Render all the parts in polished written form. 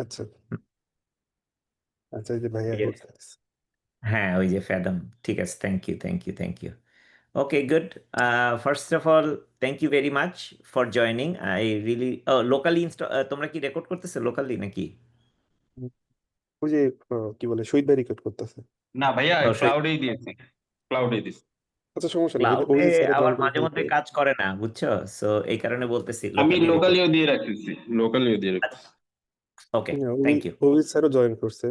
আচ্ছা আচ্ছা, এই যে ভাইয়া Yes. বলতেছে। হ্যাঁ, ওই যে ফ্যাদম। ঠিক আছে, thank you, thank you, thank you. Okay, good. First of all, thank you very much for joining. I really locally তোমরা কি রেকর্ড করতেছো লোকালি নাকি? ওই যে কি বলে, শহীদ ভাই রেকর্ড করতেছে। না ভাইয়া, অবশ্যই। ক্লাউডেই দিয়েছি, ক্লাউডে দিছি। আচ্ছা, সমস্যা নেই, ক্লাউডে অভিজিৎ স্যারও আবার জয়েন করে মাঝে ফেলবে। মধ্যে কাজ করে না, বুঝছো? সো এই কারণে বলতেছি আমি লোকালি রেকর্ড। লোকালিও দিয়ে রাখতেছি, লোকালিও দিয়ে রাখতেছি। ওকে, থ্যাংক ইউ। অভিজিৎ স্যারও জয়েন করছে।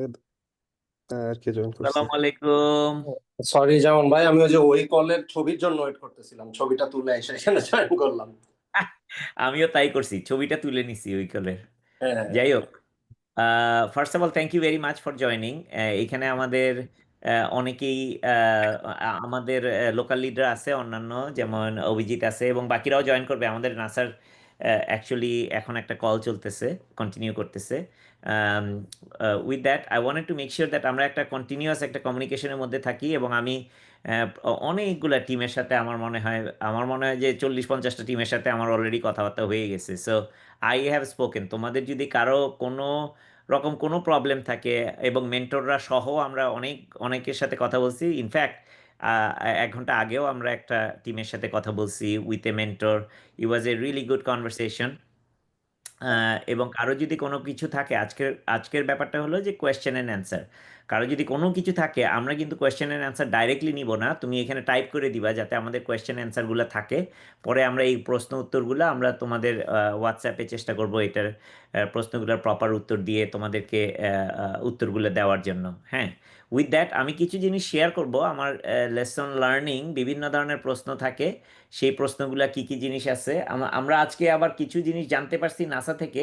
আর কে জয়েন করছে? আসসালামু আলাইকুম। সরি যেমন ভাই, আমি ওই যে ওই কলের ছবির জন্য ওয়েট করতেছিলাম, ছবিটা তুলে এসে এখানে জয়েন করলাম। আমিও তাই করছি, ছবিটা তুলে নিছি ওই কলের। হ্যাঁ, যাই হোক, first of all thank you very much for joining. এখানে আমাদের অনেকেই আমাদের লোকাল লিডার আছে, অন্যান্য যেমন অভিজিৎ আছে এবং বাকিরাও জয়েন করবে। আমাদের নাসার অ্যাকচুয়ালি এখন একটা কল চলতেছে, কন্টিনিউ করতেছে। With that I wanted to make sure that আমরা একটা কন্টিনিউয়াস একটা কমিউনিকেশনের মধ্যে থাকি এবং আমি অনেকগুলা টিমের সাথে আমার মনে হয় যে 40-50টা টিমের সাথে আমার অলরেডি কথাবার্তা হয়ে গেছে। So I have spoken. তোমাদের যদি কারো কোনো রকম কোনো প্রবলেম থাকে, এবং মেন্টররা সহ আমরা অনেকের সাথে কথা বলছি। ইনফ্যাক্ট 1 ঘন্টা আগেও আমরা একটা টিমের সাথে কথা বলছি with a mentor. It was a really good conversation. এবং কারো যদি কোনো কিছু থাকে, আজকের আজকের ব্যাপারটা হলো যে কোয়েশ্চেন অ্যান্ড অ্যান্সার। কারো যদি কোনো কিছু থাকে, আমরা কিন্তু কোয়েশ্চেন অ্যান্ড অ্যান্সার ডাইরেক্টলি নিব না, তুমি এখানে টাইপ করে দিবা যাতে আমাদের কোয়েশ্চেন অ্যান্সারগুলো থাকে। পরে আমরা এই প্রশ্ন উত্তরগুলো আমরা তোমাদের হোয়াটসঅ্যাপে চেষ্টা করব এটার প্রশ্নগুলোর প্রপার উত্তর দিয়ে তোমাদেরকে উত্তরগুলো দেওয়ার জন্য। হ্যাঁ, উইথ দ্যাট আমি কিছু জিনিস শেয়ার করব আমার লেসন লার্নিং। বিভিন্ন ধরনের প্রশ্ন থাকে, সেই প্রশ্নগুলা কি কি জিনিস আছে। আমরা আজকে আবার কিছু জিনিস জানতে পারছি নাসা থেকে।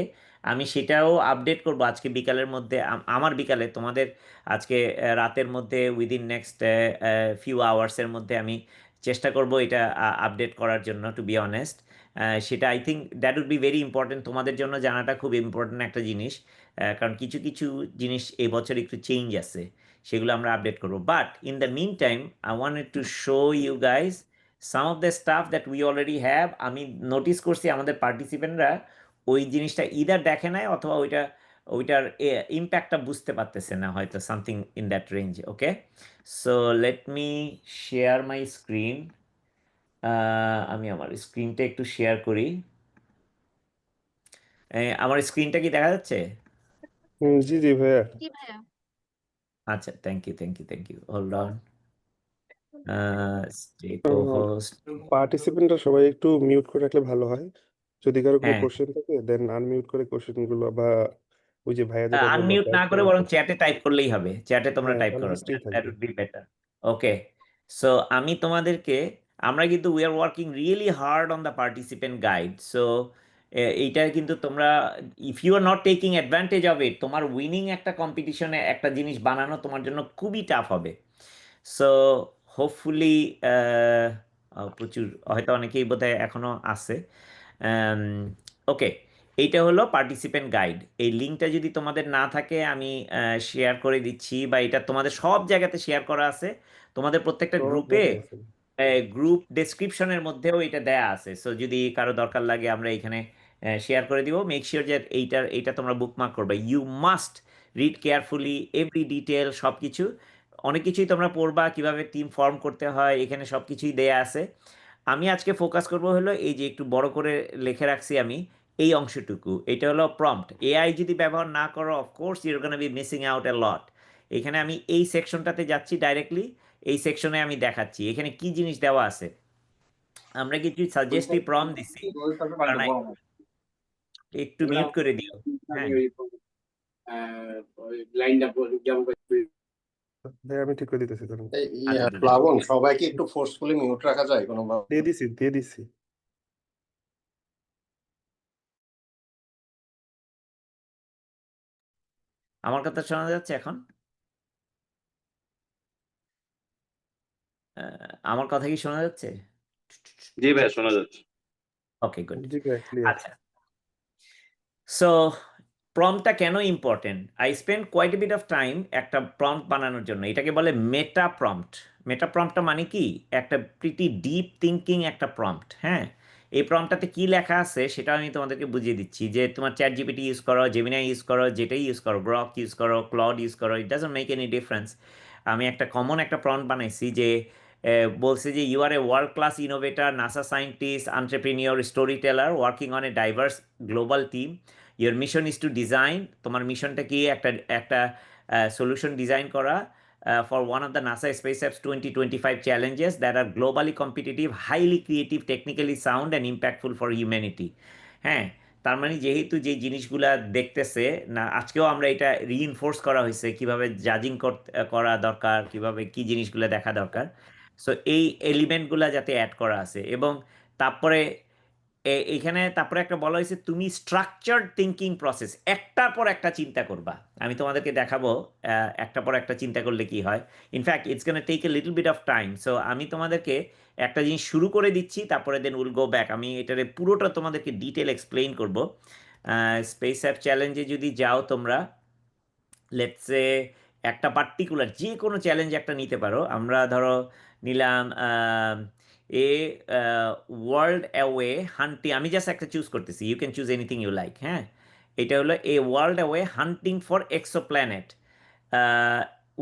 আমি সেটাও আপডেট করব আজকে বিকালের মধ্যে, আমার বিকালে, তোমাদের আজকে রাতের মধ্যে, উইদিন নেক্সট ফিউ আওয়ার্সের মধ্যে আমি চেষ্টা করব এটা আপডেট করার জন্য, টু বি অনেস্ট। সেটা I think that would be very important, তোমাদের জন্য জানাটা খুব ইম্পর্টেন্ট একটা জিনিস। কারণ কিছু কিছু জিনিস এই বছর একটু চেঞ্জ আছে, সেগুলো আমরা আপডেট করবো। But in the mean time I wanted to show you guys some of the stuff that we already have. আমি নোটিস করছি আমাদের পার্টিসিপেন্টরা ওই জিনিসটা ইদার দেখে নাই, অথবা ওইটার ইম্প্যাক্টটা বুঝতে পারতেছে না, হয়তো something in that range. Okay, so let me share my screen. আমি আমার স্ক্রিনটা একটু শেয়ার করি। আমার স্ক্রিনটা কি দেখা যাচ্ছে? জি জি ভাইয়া। জি ভাইয়া। আচ্ছা, thank you, thank you, thank you. Hold on. Stay co host. পার্টিসিপেন্টরা সবাই একটু মিউট করে রাখলে ভালো হয়। যদি কারো কোনো হ্যাঁ, কোশ্চেন থাকে দেন আনমিউট করে কোশ্চেন গুলো, বা ওই যে ভাইয়া যেটা বললো আনমিউট টাইপ না করে করে। বরং চ্যাটে টাইপ করলেই হবে, চ্যাটে তোমরা হ্যাঁ, টাইপ তাহলে করো, নিশ্চয়ই দ্যাট থাকবে। Would be better. Okay, so আমি তোমাদেরকে, আমরা কিন্তু we are working really hard on the participant guide. So এইটা কিন্তু তোমরা, if you are not taking advantage of it, তোমার উইনিং একটা কম্পিটিশনে একটা জিনিস বানানো তোমার জন্য খুবই টাফ হবে। সো হোপফুলি প্রচুর, হয়তো অনেকেই বোধহয় এখনো আছে। ওকে, এইটা হলো পার্টিসিপেন্ট গাইড। এই লিঙ্কটা যদি তোমাদের না থাকে আমি শেয়ার করে দিচ্ছি, বা এটা তোমাদের সব জায়গাতে শেয়ার করা আছে, তোমাদের প্রত্যেকটা সব গ্রুপে, জায়গায় আছে। গ্রুপ ডেসক্রিপশনের মধ্যেও এটা দেয়া আছে। সো যদি কারো দরকার লাগে আমরা এখানে শেয়ার করে দিব। মেক শিওর যে এইটা তোমরা বুকমার্ক করবে। You must read carefully every detail, সব কিছু। অনেক কিছুই তোমরা পড়বা, কিভাবে টিম ফর্ম করতে হয়, এখানে সব কিছুই দেয়া আছে। আমি আজকে ফোকাস করব হলো এই যে একটু বড় করে লিখে রাখছি আমি এই অংশটুকু, এটা হলো প্রম্পট। এআই যদি ব্যবহার না করো, of course you're gonna be missing out a lot. এখানে আমি এই সেকশনটাতে যাচ্ছি ডাইরেক্টলি। এই সেকশনে আমি দেখাচ্ছি এখানে কি জিনিস দেওয়া আছে। আমরা কিছু সাজেস্টিভ প্রম্পট দিছি, কারণ একটু মিউট করে দিও। হ্যাঁ, ভাইয়া আমি ঠিক করে দিতেছি তখন। আচ্ছা দিদি। প্লাবন, সবাইকে একটু ফোর্সফুলি মিউট রাখা যায় কোনোভাবে? দিয়ে দিছি, দিয়ে দিছি। আমার কথা শোনা যাচ্ছে এখন? আমার কথা কি শোনা যাচ্ছে? জি ভাইয়া, শোনা যাচ্ছে। ওকে, গুড। জি ভাইয়া, ক্লিয়ার। আচ্ছা, সো প্রম্পটটা কেন important? I spend quite a bit of time একটা প্রম্পট বানানোর জন্য। এটাকে বলে মেটা প্রম্পট। মেটা প্রম্পটটা মানে কি? একটা প্রিটি ডিপ থিঙ্কিং একটা প্রম্পট। হ্যাঁ, এই প্রম্পটটাতে কি লেখা আছে সেটা আমি তোমাদেরকে বুঝিয়ে দিচ্ছি, যে তোমার চ্যাট জিপিটি ইউজ করো, জেমিনাই ইউজ করো, যেটাই ইউজ করো, গ্রক ইউজ করো, ক্লড ইউজ করো, it doesn't make any difference. আমি একটা কমন একটা প্রম্পট বানাইছি যে বলছে যে you are a world class innovator, NASA scientist, entrepreneur, storyteller, working on a diverse global team. Your mission is to design, তোমার মিশনটা কি একটা একটা সলিউশন ডিজাইন করা for one of the NASA SpaceX 2025 challenges that are globally competitive, highly creative, technically sound and impactful for humanity. হ্যাঁ, তার মানে যেহেতু যে জিনিসগুলা দেখতেছে না, আজকেও আমরা এটা রিইনফোর্স করা হয়েছে কিভাবে জাজিং করা দরকার, কিভাবে কি জিনিসগুলো দেখা দরকার। সো এই এলিমেন্টগুলা যাতে অ্যাড করা আছে, এবং তারপরে এইখানে তারপরে একটা বলা হয়েছে তুমি স্ট্রাকচার্ড থিঙ্কিং প্রসেস একটার পর একটা চিন্তা করবা। আমি তোমাদেরকে দেখাবো একটার পর একটা চিন্তা করলে কি হয়। In fact it's gonna take a little bit of time. So আমি তোমাদেরকে একটা জিনিস শুরু করে দিচ্ছি, তারপরে দেন উইল গো ব্যাক। আমি এটারে পুরোটা তোমাদেরকে ডিটেল এক্সপ্লেইন করব। স্পেস অ্যাপ চ্যালেঞ্জে যদি যাও তোমরা, লেটসে একটা পার্টিকুলার যে কোনো চ্যালেঞ্জ একটা নিতে পারো। আমরা ধরো নিলাম এ ওয়ার্ল্ড অ্যাওয়ে হান্টিং, আমি জাস্ট একটা চুজ করতেছি, you can choose anything you like. হ্যাঁ, এটা হলো a world away hunting for exoplanet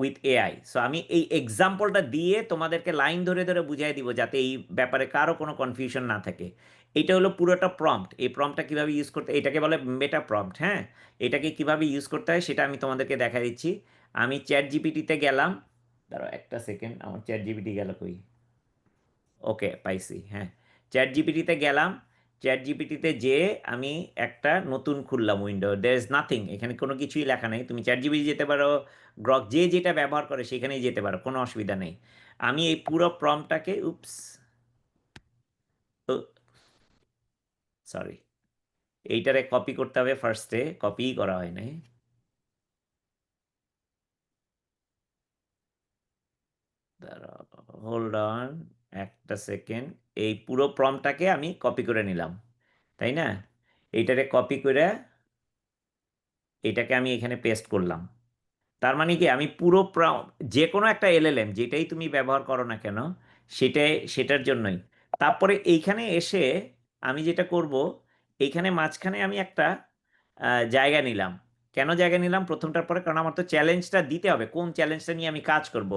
with AI. So আমি এই এক্সাম্পলটা দিয়ে তোমাদেরকে লাইন ধরে ধরে বুঝাই দিব, যাতে এই ব্যাপারে কারো কোনো কনফিউশন না থাকে। এটা হলো পুরোটা প্রম্পট। এই প্রম্পটটা কীভাবে ইউজ করতে, এটাকে বলে মেটা প্রম্পট। হ্যাঁ, এটাকে কিভাবে ইউজ করতে হয় সেটা আমি তোমাদেরকে দেখা দিচ্ছি। আমি চ্যাট জিপিটিতে গেলাম, দাঁড়াও একটা সেকেন্ড, আমার চ্যাট জিপিটি গেল কই? ওকে, পাইছি। হ্যাঁ, চ্যাট জিপিটিতে গেলাম, চ্যাট জিপিটিতে যে আমি একটা নতুন খুললাম উইন্ডো, দের ইজ নাথিং, এখানে কোনো কিছুই লেখা নেই। তুমি চ্যাট জিপিটি যেতে পারো, গ্রক যে যেটা ব্যবহার করে সেখানেই যেতে পারো, কোনো অসুবিধা নেই। আমি এই পুরো প্রম্পটটাকে সরি, এইটারে কপি করতে হবে, ফার্স্টে কপিই করা হয় নাই। হোল্ড অন একটা সেকেন্ড, এই পুরো প্রম্পটটাকে আমি কপি করে নিলাম, তাই না? এইটারে কপি করে এটাকে আমি এখানে পেস্ট করলাম। তার মানে কি, আমি পুরো যে কোনো একটা এলএলএম যেটাই তুমি ব্যবহার করো না কেন, সেটার জন্যই। তারপরে এইখানে এসে আমি যেটা করব, এইখানে মাঝখানে আমি একটা জায়গা নিলাম। কেন জায়গা নিলাম প্রথমটার পরে? কারণ আমার তো চ্যালেঞ্জটা দিতে হবে, কোন চ্যালেঞ্জটা নিয়ে আমি কাজ করব।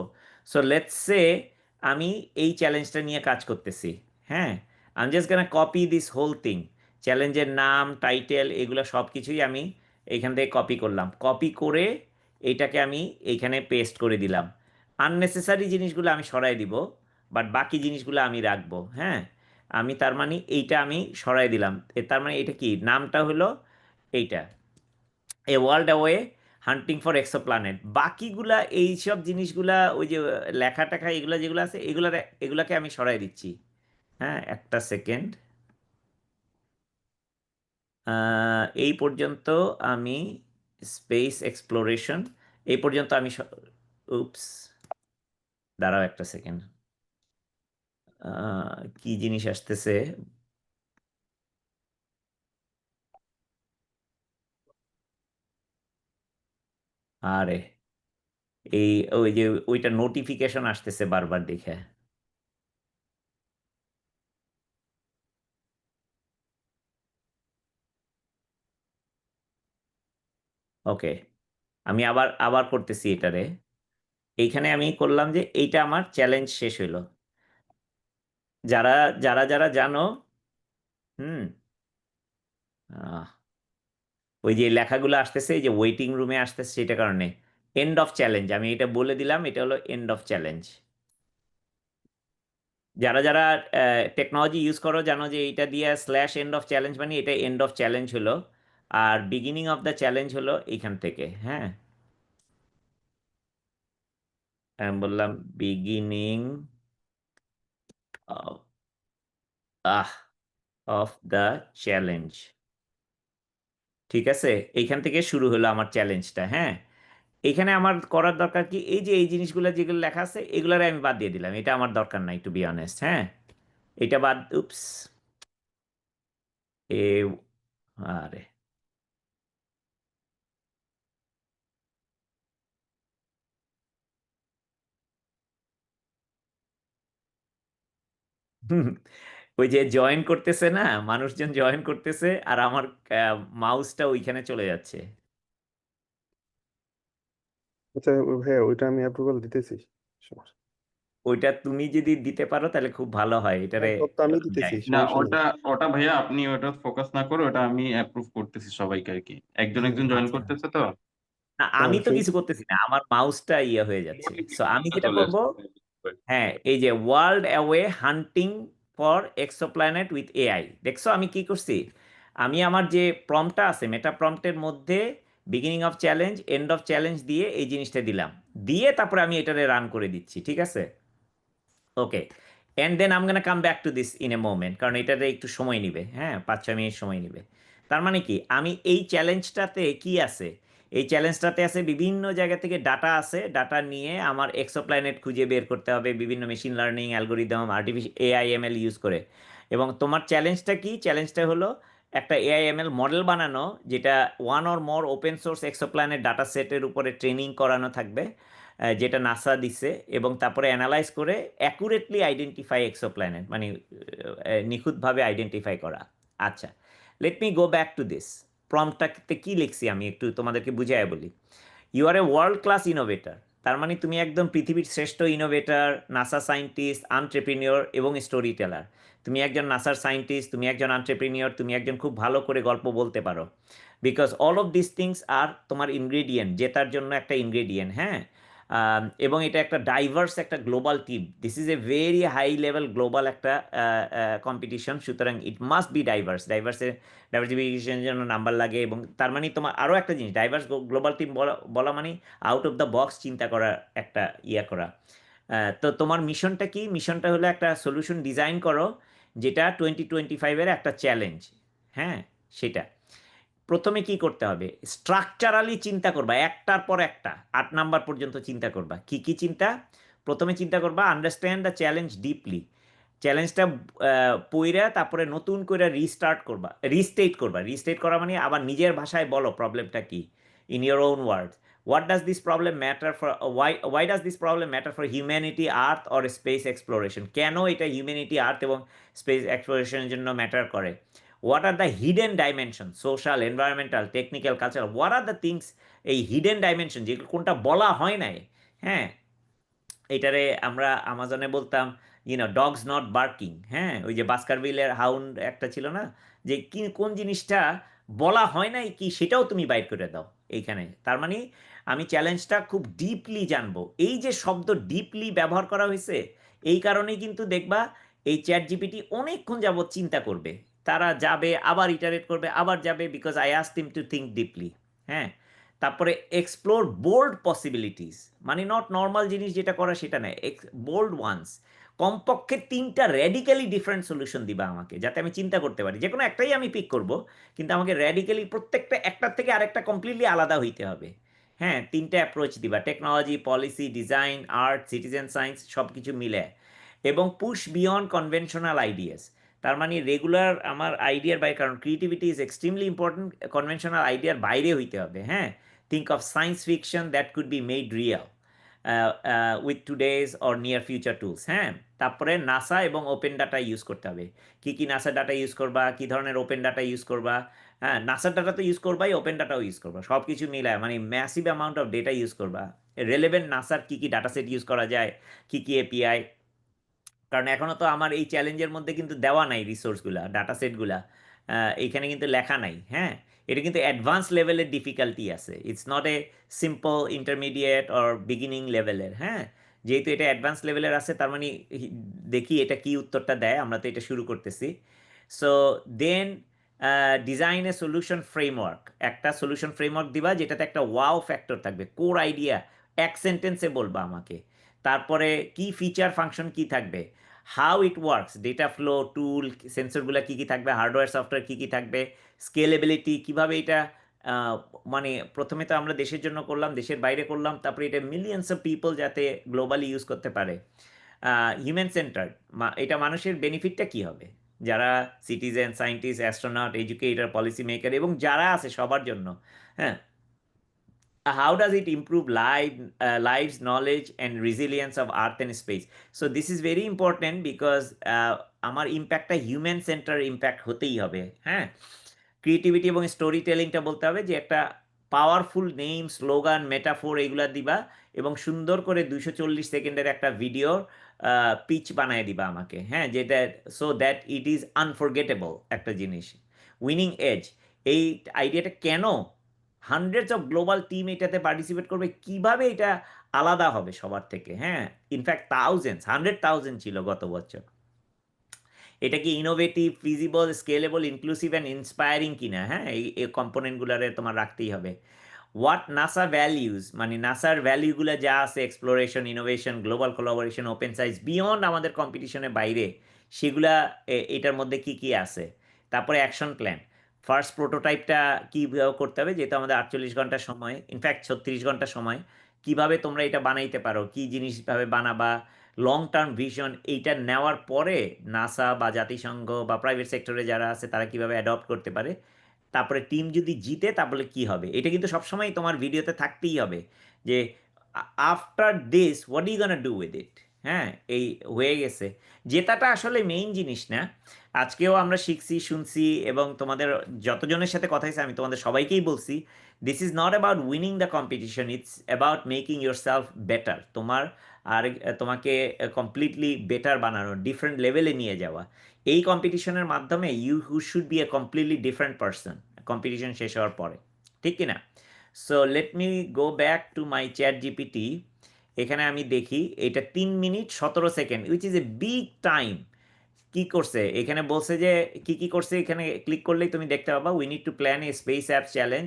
সো লেটস সে আমি এই চ্যালেঞ্জটা নিয়ে কাজ করতেছি। হ্যাঁ, আমি just gonna copy this whole thing, চ্যালেঞ্জের নাম, টাইটেল, এগুলো সব কিছুই আমি এইখান থেকে কপি করলাম। কপি করে এইটাকে আমি এইখানে পেস্ট করে দিলাম। আননেসেসারি জিনিসগুলো আমি সরাই দিব, বাট বাকি জিনিসগুলো আমি রাখবো। হ্যাঁ, আমি তার মানে এইটা আমি সরাই দিলাম। তার মানে এটা কি, নামটা হলো এইটা, a world away hunting for exoplanet. বাকিগুলা এইসব জিনিসগুলা, ওই যে লেখা টেখা এগুলো যেগুলো আছে, এগুলাকে আমি সরাই দিচ্ছি। হ্যাঁ, একটা সেকেন্ড, এই পর্যন্ত আমি স্পেস এক্সপ্লোরেশন, এই পর্যন্ত আমি উপস, দাঁড়াও একটা সেকেন্ড, কি জিনিস আসতেছে? আরে এই ওই যে ওইটা নোটিফিকেশন আসতেছে বারবার দেখে। ওকে, আমি আবার আবার করতেছি এটারে। এইখানে আমি করলাম যে এইটা আমার চ্যালেঞ্জ শেষ হইলো। যারা যারা যারা জানো, হুম, আহ, ওই যে লেখাগুলো আসতেছে, এই যে ওয়েটিং রুমে আসতেছে, সেটা কারণে এন্ড অফ চ্যালেঞ্জ আমি এটা বলে দিলাম, এটা হলো এন্ড অফ চ্যালেঞ্জ। যারা যারা টেকনোলজি ইউজ করো জানো যে এইটা দিয়ে স্ল্যাশ এন্ড অফ চ্যালেঞ্জ, মানে এটা এন্ড অফ চ্যালেঞ্জ হলো, আর বিগিনিং অফ দ্য চ্যালেঞ্জ হলো এইখান থেকে। হ্যাঁ, আমি বললাম বিগিনিং অফ দ্য চ্যালেঞ্জ। ঠিক আছে, এইখান থেকে শুরু হলো আমার চ্যালেঞ্জটা। হ্যাঁ, এখানে আমার করার দরকার কি, এই যে এই জিনিসগুলো যেগুলো লেখা আছে এগুলারে আমি বাদ দিয়ে দিলাম, এটা আমার দরকার নাই টু বি অনেস্ট। হ্যাঁ, এটা বাদ, উপস, এ আরে ওই যে জয়েন করতেছে না, মানুষজন জয়েন করতেছে আর আমার মাউসটা ওইখানে চলে যাচ্ছে। আচ্ছা হ্যাঁ, ওইটা আমি অ্যাপ্রুভাল দিতেছি। সমস্যা ওইটা তুমি যদি দিতে পারো তাহলে খুব ভালো হয়, এটারে সব তো আমি যাই। দিতেছি, না, সমস্যা নেই। ওটা ওটা ভাইয়া আপনি ওটা ফোকাস না করে ওটা আমি অ্যাপ্রুভ করতেছি সবাইকে আর কি, একজন হ্যাঁ একজন জয়েন আচ্ছা, করতেছে তো। না আমি তো কিছু করতেছি না, আমার মাউসটা ইয়ে হয়ে যাচ্ছে। সো আমি যেটা চলে করব, আসছে। হ্যাঁ, এই যে world away hunting for exoplanet with AI, দেখছো আমি কি করছি? আমি আমার যে প্রম্পটটা আছে, মেটা প্রম্পটের মধ্যে beginning of challenge, end of challenge দিয়ে এই জিনিসটা দিলাম, দিয়ে তারপরে আমি এটারে রান করে দিচ্ছি, ঠিক আছে? Okay, and then I'm gonna come back to this in a moment, কারণ এটাতে একটু সময় নিবে, হ্যাঁ 5-6 মিনিট সময় নিবে। তার মানে কি, আমি এই চ্যালেঞ্জটাতে কি আছে, এই চ্যালেঞ্জটাতে আছে বিভিন্ন জায়গা থেকে ডাটা আছে, ডাটা নিয়ে আমার এক্সোপ্ল্যানেট খুঁজে বের করতে হবে বিভিন্ন machine learning algorithm, artificial AIML use করে। এবং তোমার চ্যালেঞ্জটা কি? চ্যালেঞ্জটা হলো একটা এআইএমএল মডেল বানানো, যেটা one or more open source exoplanet data সেটের উপরে ট্রেনিং করানো থাকবে, যেটা নাসা দিছে, এবং তারপরে অ্যানালাইজ করে অ্যাকুরেটলি আইডেন্টিফাই এক্সোপ্ল্যানেট, মানে নিখুঁতভাবে আইডেন্টিফাই করা। আচ্ছা, let me go back to this. প্রম্পটটাতে কি লিখছি আমি একটু তোমাদেরকে বুঝাই বলি। You are a world class innovator, তার মানে তুমি একদম পৃথিবীর শ্রেষ্ঠ ইনোভেটর, নাসা সায়েন্টিস্ট, আন্ট্রেপ্রিনিয়র এবং স্টোরি টেলার। তুমি একজন নাসার সায়েন্টিস্ট, তুমি একজন আন্ট্রেপ্রিনিয়র, তুমি একজন খুব ভালো করে গল্প বলতে পারো। Because all of this things are তোমার ইনগ্রেডিয়েন্ট, জেতার জন্য একটা ইনগ্রেডিয়েন্ট, হ্যাঁ। এবং এটা একটা ডাইভার্স একটা global team, this is a very high level global একটা কম্পিটিশন, সুতরাং ইট মাস্ট বি ডাইভার্স। ডাইভার্সিফিকেশনের জন্য নাম্বার লাগে, এবং তার মানে তোমার আরও একটা জিনিস, ডাইভার্স গ্লোবাল টিম বলা বলা মানে আউট অফ দ্য বক্স চিন্তা করা, একটা ইয়া করা। তো তোমার মিশনটা কি? মিশনটা হলো একটা সলিউশন ডিজাইন করো, যেটা 2025-এর একটা চ্যালেঞ্জ, হ্যাঁ সেটা। প্রথমে কি করতে হবে? স্ট্রাকচারালি চিন্তা করবা, একটার পর একটা 8 নাম্বার পর্যন্ত চিন্তা করবা। কি কি চিন্তা? প্রথমে চিন্তা করবা আন্ডারস্ট্যান্ড দ্য চ্যালেঞ্জ ডিপলি। চ্যালেঞ্জটা পইরা তারপরে নতুন করে রিস্টার্ট করবা, রিস্টেট করবা। রিস্টেট করা মানে আবার নিজের ভাষায় বলো প্রবলেমটা কি, in your own words. What does this problem matter for, why does this problem matter for humanity, earth or space exploration? কেন এটা হিউম্যানিটি, আর্থ এবং স্পেস এক্সপ্লোরেশনের জন্য ম্যাটার করে? What are the hidden dimensions, social, environmental, technical, cultural? What are the things, এই hidden dimension যেগুলো কোনটা বলা হয় নাই, হ্যাঁ। এটারে আমরা আমাজনে বলতাম ডগস নট বার্কিং, হ্যাঁ, ওই যে বাস্কারভিলের হাউন্ড একটা ছিল না, যে কি কোন জিনিসটা বলা হয় নাই কি সেটাও তুমি বাইর করে দাও এইখানে। তার মানে আমি চ্যালেঞ্জটা খুব ডিপলি জানবো। এই যে শব্দ ডিপলি ব্যবহার করা হয়েছে, এই কারণেই কিন্তু দেখবা এই চ্যাট জিপিটি অনেকক্ষণ যাবত চিন্তা করবে, তারা যাবে আবার ইটারেট করবে আবার যাবে, because I asked him to think deeply, হ্যাঁ। তারপরে এক্সপ্লোর বোল্ড পসিবিলিটিস, মানে নট নর্মাল জিনিস যেটা করা সেটা নয়, বোল্ড ওয়ান্স। কমপক্ষে 3টা র্যাডিক্যালি ডিফারেন্ট সলিউশন দিবা আমাকে, যাতে আমি চিন্তা করতে পারি। যে কোনো একটাই আমি পিক করব, কিন্তু আমাকে র্যাডিক্যালি প্রত্যেকটা একটার থেকে আরেকটা কমপ্লিটলি আলাদা হইতে হবে, হ্যাঁ। 3টা অ্যাপ্রোচ দিবা, technology, policy, design, art, citizen science, সব কিছু মিলে। এবং পুশ বিয়ন্ড কনভেনশনাল আইডিয়াস, তার মানে রেগুলার আমার আইডিয়ার বাইরে, কারণ creativity is extremely important, conventional আইডিয়ার বাইরে হইতে হবে, হ্যাঁ। Think of science fiction that could be made real with today's or near future tools, হ্যাঁ। তারপরে নাসা এবং ওপেন ডাটা ইউজ করতে হবে। কি কি নাসা ডাটা ইউজ করবা, কি ধরনের ওপেন ডাটা ইউজ করবা, হ্যাঁ। নাসার ডাটা তো ইউজ করবাই, ওপেন ডাটাও ইউজ করবা, সব কিছু মিলায় মানে massive amount of data use করবা। রেলেভেন্ট নাসার কি কি ডাটা সেট ইউজ করা যায়, কি কি এপিআই, কারণ এখনো তো আমার এই চ্যালেঞ্জের মধ্যে কিন্তু দেওয়া নাই রিসোর্সগুলা, ডাটা সেটগুলা এইখানে কিন্তু লেখা নাই, হ্যাঁ। এটা কিন্তু অ্যাডভান্স লেভেলের ডিফিকাল্টি আছে, it's not a simple intermediate or beginning লেভেলের, হ্যাঁ। যেহেতু এটা অ্যাডভান্স লেভেলের আছে, তার মানে দেখি এটা কি উত্তরটা দেয়, আমরা তো এটা শুরু করতেছি। So then design a solution framework, একটা সলিউশন ফ্রেমওয়ার্ক দিবা যেটাতে একটা ওয়াও ফ্যাক্টর থাকবে, কোর আইডিয়া এক সেন্টেন্সে বলবা আমাকে। তারপরে কি ফিচার ফাংশন কি থাকবে, how it works, data flow, tool, সেন্সরগুলো কী কী থাকবে, হার্ডওয়্যার সফটওয়্যার কী কী থাকবে, স্কেলেবিলিটি, কীভাবে এটা মানে প্রথমে তো আমরা দেশের জন্য করলাম, দেশের বাইরে করলাম, তারপরে এটা মিলিয়ন্স অফ পিপল যাতে গ্লোবালি ইউজ করতে পারে। হিউম্যান সেন্টার, এটা মানুষের বেনিফিটটা কী হবে, যারা citizen, scientist, astronaut, educator, policy maker এবং যারা আছে সবার জন্য, হ্যাঁ। How does it improve lives, knowledge, and resilience of Earth and space? So this is very important because আমার ইম্প্যাক্টটা হিউম্যান সেন্টার ইম্প্যাক্ট হতেই হবে, হ্যাঁ। ক্রিয়েটিভিটি এবং স্টোরি টেলিংটা বলতে হবে যে একটা পাওয়ারফুল নেম, স্লোগান, মেটাফোর এগুলা দিবা এবং সুন্দর করে 240 সেকেন্ডের একটা ভিডিও পিচ বানায় দিবা আমাকে, হ্যাঁ, যেটা so that it is unforgettable একটা জিনিস। উইনিং এজ, এই আইডিয়াটা কেন হান্ড্রেডস অফ গ্লোবাল টিম এটাতে পার্টিসিপেট করবে, কিভাবে এটা আলাদা হবে সবার থেকে, হ্যাঁ। ইনফ্যাক্ট থাউজেন্ডস, 100,000 ছিল গত বছর। এটা কি innovative, feasible, scalable, inclusive and inspiring কিনা, হ্যাঁ, এই কম্পোনেন্টগুলোরে তোমার রাখতেই হবে। হোয়াট নাসা ভ্যালিউজ, মানে নাসার ভ্যালিউগুলো যা আছে, exploration, innovation, global collaboration, open science, beyond আমাদের কম্পিটিশনের বাইরে, সেগুলা এটার মধ্যে কি কি আছে। তারপরে অ্যাকশন প্ল্যান, ফার্স্ট প্রোটোটাইপটা কীভাবে করতে হবে, যেহেতু আমাদের 48 ঘন্টা সময়, ইনফ্যাক্ট 36 ঘন্টা সময়, কিভাবে তোমরা এটা বানাইতে পারো, কি জিনিসভাবে বানাবা, লং টার্ম ভিশন, এইটা নেওয়ার পরে নাসা বা জাতিসংঘ বা প্রাইভেট সেক্টরে যারা আছে তারা কিভাবে অ্যাডপ্ট করতে পারে। তারপরে টিম যদি জিতে তাহলে কি হবে, এটা কিন্তু সবসময় তোমার ভিডিওতে থাকতেই হবে যে after this what you gonna do with it, হ্যাঁ। এই হয়ে গেছে, জেতাটা আসলে মেইন জিনিস না। আজকেও আমরা শিখছি, শুনছি, এবং তোমাদের যতজনের সাথে কথা হয়েছে আমি তোমাদের সবাইকেই বলছি, this is not about winning the competition, it's about making yourself better. তোমাকে কমপ্লিটলি বেটার বানানো, ডিফারেন্ট লেভেলে নিয়ে যাওয়া। এই কম্পিটিশনের মাধ্যমে you should be a completely different person competition শেষ হওয়ার পরে, ঠিক কিনা? So let me go back to my ChatGPT. এখানে আমি দেখি এটা 3 minute 17 second, which is a big time. কি করছে এখানে বলছে যে কি কি করছে, এখানে ক্লিক করলেই তুমি দেখতে পাবা। We need to plan A space app challenge